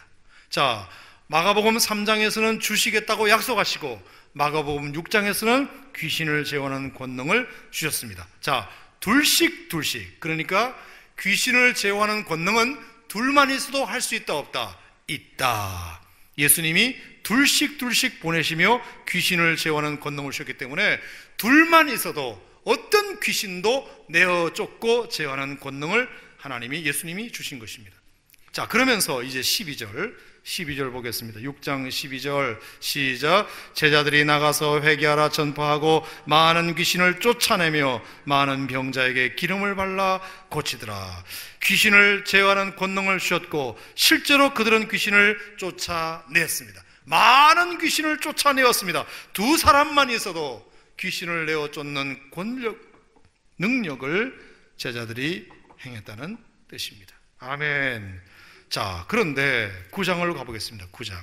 자, 마가복음 3장에서는 주시겠다고 약속하시고 마가복음 6장에서는 귀신을 제어하는 권능을 주셨습니다. 자, 둘씩 그러니까 귀신을 제어하는 권능은 둘만 있어도 할 수 있다 없다? 있다. 예수님이 둘씩 보내시며 귀신을 제어하는 권능을 주셨기 때문에 둘만 있어도 어떤 귀신도 내어 쫓고 제어하는 권능을 하나님이, 예수님이 주신 것입니다. 자, 그러면서 이제 12절 보겠습니다. 6장 12절 시작. 제자들이 나가서 회개하라 전파하고 많은 귀신을 쫓아내며 많은 병자에게 기름을 발라 고치더라. 귀신을 제어하는 권능을 주셨고 실제로 그들은 귀신을 쫓아냈습니다. 많은 귀신을 쫓아내었습니다. 두 사람만 있어도 귀신을 내어 쫓는 능력을 제자들이 행했다는 뜻입니다. 아멘. 자, 그런데 9장으로 가보겠습니다. 9장.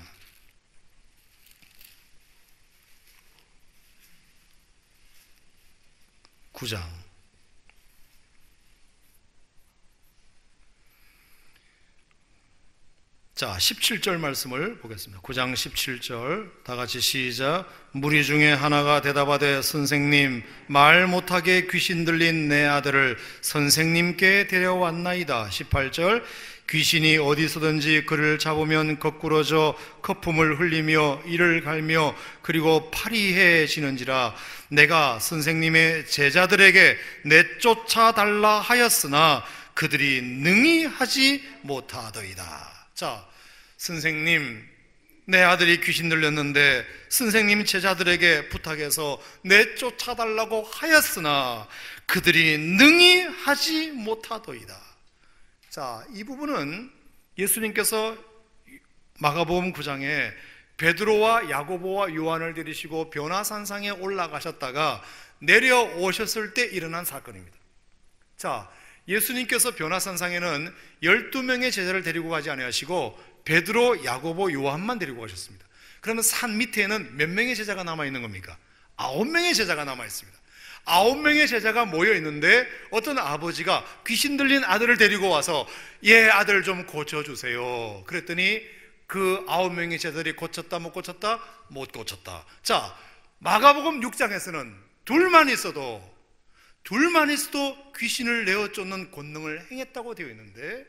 자, 17절 말씀을 보겠습니다. 9장 17절 다 같이 시작. 무리 중에 하나가 대답하되 선생님, 말 못하게 귀신 들린 내 아들을 선생님께 데려왔나이다. 18절 귀신이 어디서든지 그를 잡으면 거꾸러져 거품을 흘리며 이를 갈며 그리고 파리해지는지라 내가 선생님의 제자들에게 내쫓아 달라 하였으나 그들이 능히 하지 못하더이다. 자, 선생님, 내 아들이 귀신 들렸는데 선생님 제자들에게 부탁해서 내쫓아 달라고 하였으나 그들이 능히 하지 못하더이다. 자, 이 부분은 예수님께서 마가복음 9장에 베드로와 야고보와 요한을 데리시고 변화산상에 올라가셨다가 내려오셨을 때 일어난 사건입니다. 자, 예수님께서 변화산상에는 12명의 제자를 데리고 가지 아니하시고 베드로, 야고보, 요한만 데리고 가셨습니다. 그러면 산 밑에는 몇 명의 제자가 남아있는 겁니까? 9명의 제자가 남아있습니다. 9명의 제자가 모여 있는데 어떤 아버지가 귀신 들린 아들을 데리고 와서 얘 아들 좀 고쳐주세요. 그랬더니 그 9명의 제자들이 고쳤다 못 고쳤다? 못 고쳤다. 자, 마가복음 6장에서는 둘만 있어도 귀신을 내어 쫓는 권능을 행했다고 되어 있는데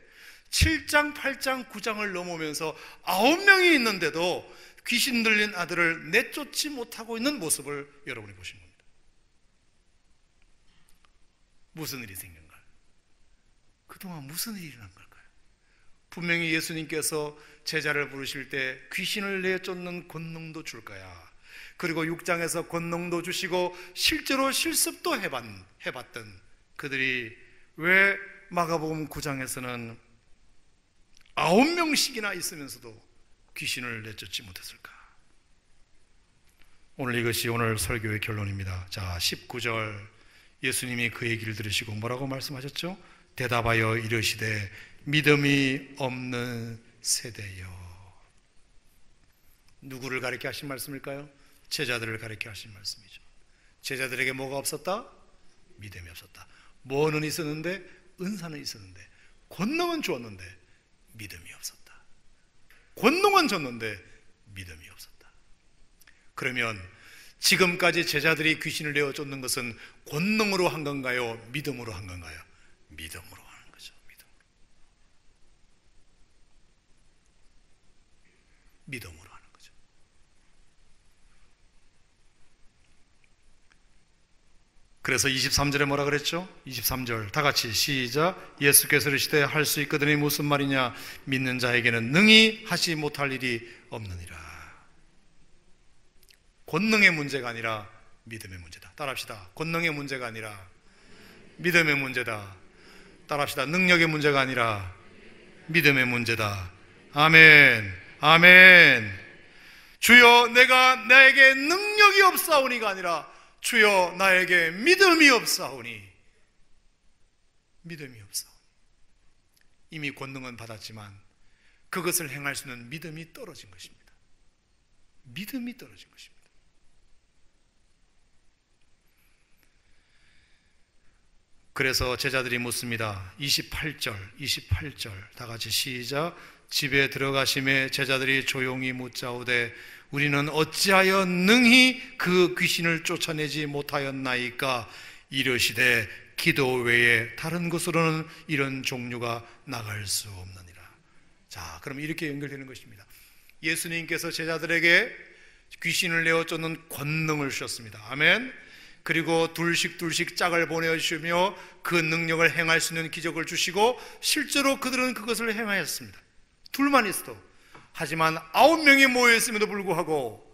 7장, 8장, 9장을 넘으면서 9명이 있는데도 귀신 들린 아들을 내쫓지 못하고 있는 모습을 여러분이 보신 겁니다. 무슨 일이 생긴가요? 그동안 무슨 일이 일어난 걸까요? 분명히 예수님께서 제자를 부르실 때 귀신을 내쫓는 권능도 줄 거야. 그리고 6장에서 권능도 주시고 실제로 실습도 해봤던 그들이 왜 마가복음 9장에서는 9명씩이나 있으면서도 귀신을 내쫓지 못했을까? 오늘 이것이 오늘 설교의 결론입니다. 자, 19절 예수님이 그 얘기를 들으시고 뭐라고 말씀하셨죠? 대답하여 이르시되 믿음이 없는 세대여. 누구를 가리켜 하신 말씀일까요? 제자들을 가리켜 하신 말씀이죠. 제자들에게 뭐가 없었다? 믿음이 없었다. 뭐는 있었는데? 은사는 있었는데, 권능은 주었는데 믿음이 없었다. 권능은 줬는데 믿음이 없었다. 그러면 지금까지 제자들이 귀신을 내어 쫓는 것은 권능으로 한 건가요? 믿음으로 한 건가요? 믿음으로 하는 거죠. 믿음으로 하는 거죠. 그래서 23절에 뭐라 그랬죠? 23절 다 같이 시작. 예수께서 이르시되 할 수 있거든이 무슨 말이냐? 믿는 자에게는 능히 하지 못할 일이 없느니라. 권능의 문제가 아니라 믿음의 문제다. 따라합시다. 권능의 문제가 아니라 믿음의 문제다. 따라합시다. 능력의 문제가 아니라 믿음의 문제다. 아멘. 아멘. 주여 내가 나에게 능력이 없사오니가 아니라 주여 나에게 믿음이 없사오니. 믿음이 없사오니. 이미 권능은 받았지만 그것을 행할 수 있는 믿음이 떨어진 것입니다. 믿음이 떨어진 것입니다. 그래서 제자들이 묻습니다. 28절 다 같이 시작. 집에 들어가심에 제자들이 조용히 묻자오되 우리는 어찌하여 능히 그 귀신을 쫓아내지 못하였나이까? 이르시되 기도 외에 다른 곳으로는 이런 종류가 나갈 수 없느니라. 자, 그럼 이렇게 연결되는 것입니다. 예수님께서 제자들에게 귀신을 내어 쫓는 권능을 주셨습니다. 아멘. 그리고 둘씩 짝을 보내주시며 그 능력을 행할 수 있는 기적을 주시고 실제로 그들은 그것을 행하였습니다. 둘만 있어도. 하지만 9명이 모여있음에도 불구하고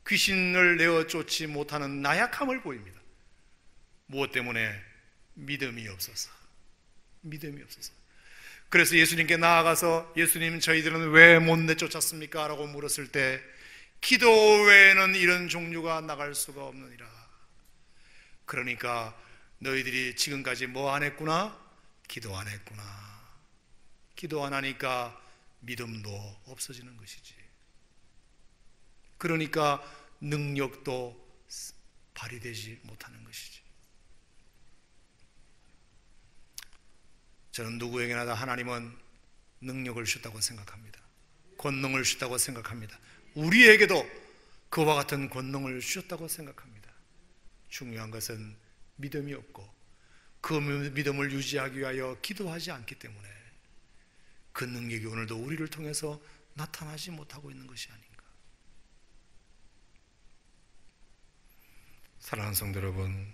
귀신을 내어 쫓지 못하는 나약함을 보입니다. 무엇 때문에? 믿음이 없어서. 믿음이 없어서. 그래서 예수님께 나아가서 예수님 저희들은 왜 못 내쫓았습니까? 라고 물었을 때 기도 외에는 이런 종류가 나갈 수가 없느니라. 그러니까 너희들이 지금까지 뭐 안 했구나? 기도 안 했구나. 기도 안 하니까 믿음도 없어지는 것이지. 그러니까 능력도 발휘되지 못하는 것이지. 저는 누구에게나 다 하나님은 능력을 주셨다고 생각합니다. 권능을 주셨다고 생각합니다. 우리에게도 그와 같은 권능을 주셨다고 생각합니다. 중요한 것은 믿음이 없고 그 믿음을 유지하기 위하여 기도하지 않기 때문에 그 능력이 오늘도 우리를 통해서 나타나지 못하고 있는 것이 아닌가. 사랑하는 성도 여러분,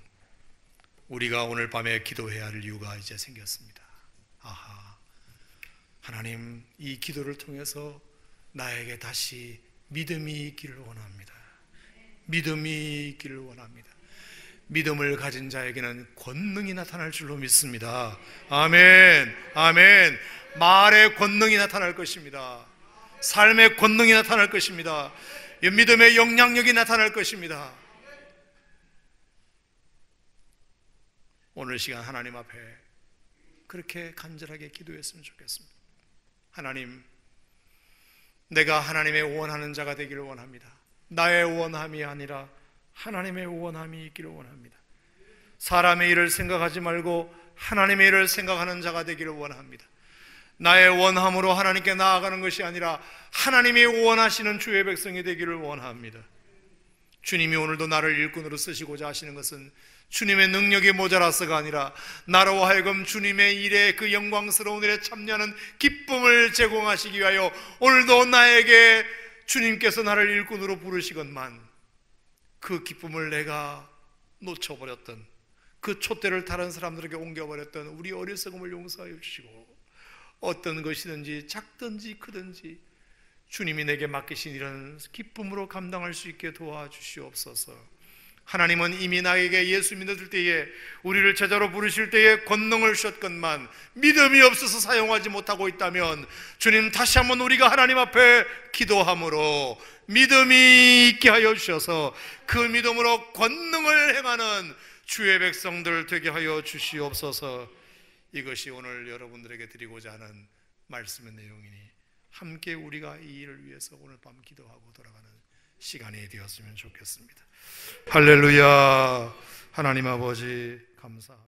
우리가 오늘 밤에 기도해야 할 이유가 이제 생겼습니다. 아하, 하나님 이 기도를 통해서 나에게 다시 믿음이 있기를 원합니다. 믿음이 있기를 원합니다. 믿음을 가진 자에게는 권능이 나타날 줄로 믿습니다. 아멘. 아멘. 말의 권능이 나타날 것입니다. 삶의 권능이 나타날 것입니다. 믿음의 영향력이 나타날 것입니다. 오늘 시간 하나님 앞에 그렇게 간절하게 기도했으면 좋겠습니다. 하나님, 내가 하나님의 원하는 자가 되기를 원합니다. 나의 원함이 아니라 하나님의 원함이 있기를 원합니다. 사람의 일을 생각하지 말고 하나님의 일을 생각하는 자가 되기를 원합니다. 나의 원함으로 하나님께 나아가는 것이 아니라 하나님이 원하시는 주의 백성이 되기를 원합니다. 주님이 오늘도 나를 일꾼으로 쓰시고자 하시는 것은 주님의 능력이 모자라서가 아니라 나로 하여금 주님의 일에 그 영광스러운 일에 참여하는 기쁨을 제공하시기 위하여 오늘도 나에게 주님께서 나를 일꾼으로 부르시건만 그 기쁨을 내가 놓쳐버렸던, 그 촛대를 다른 사람들에게 옮겨버렸던 우리 어리석음을 용서하여 주시고 어떤 것이든지 작든지 크든지 주님이 내게 맡기신 이런 기쁨으로 감당할 수 있게 도와주시옵소서. 하나님은 이미 나에게 예수 믿어줄 때에 우리를 제자로 부르실 때에 권능을 주셨건만 믿음이 없어서 사용하지 못하고 있다면 주님 다시 한번 우리가 하나님 앞에 기도함으로 믿음이 있게 하여 주셔서 그 믿음으로 권능을 행하는 주의 백성들 되게 하여 주시옵소서. 이것이 오늘 여러분들에게 드리고자 하는 말씀의 내용이니 함께 우리가 이 일을 위해서 오늘 밤 기도하고 돌아가는 시간이 되었으면 좋겠습니다. 할렐루야. 하나님 아버지 감사합니다.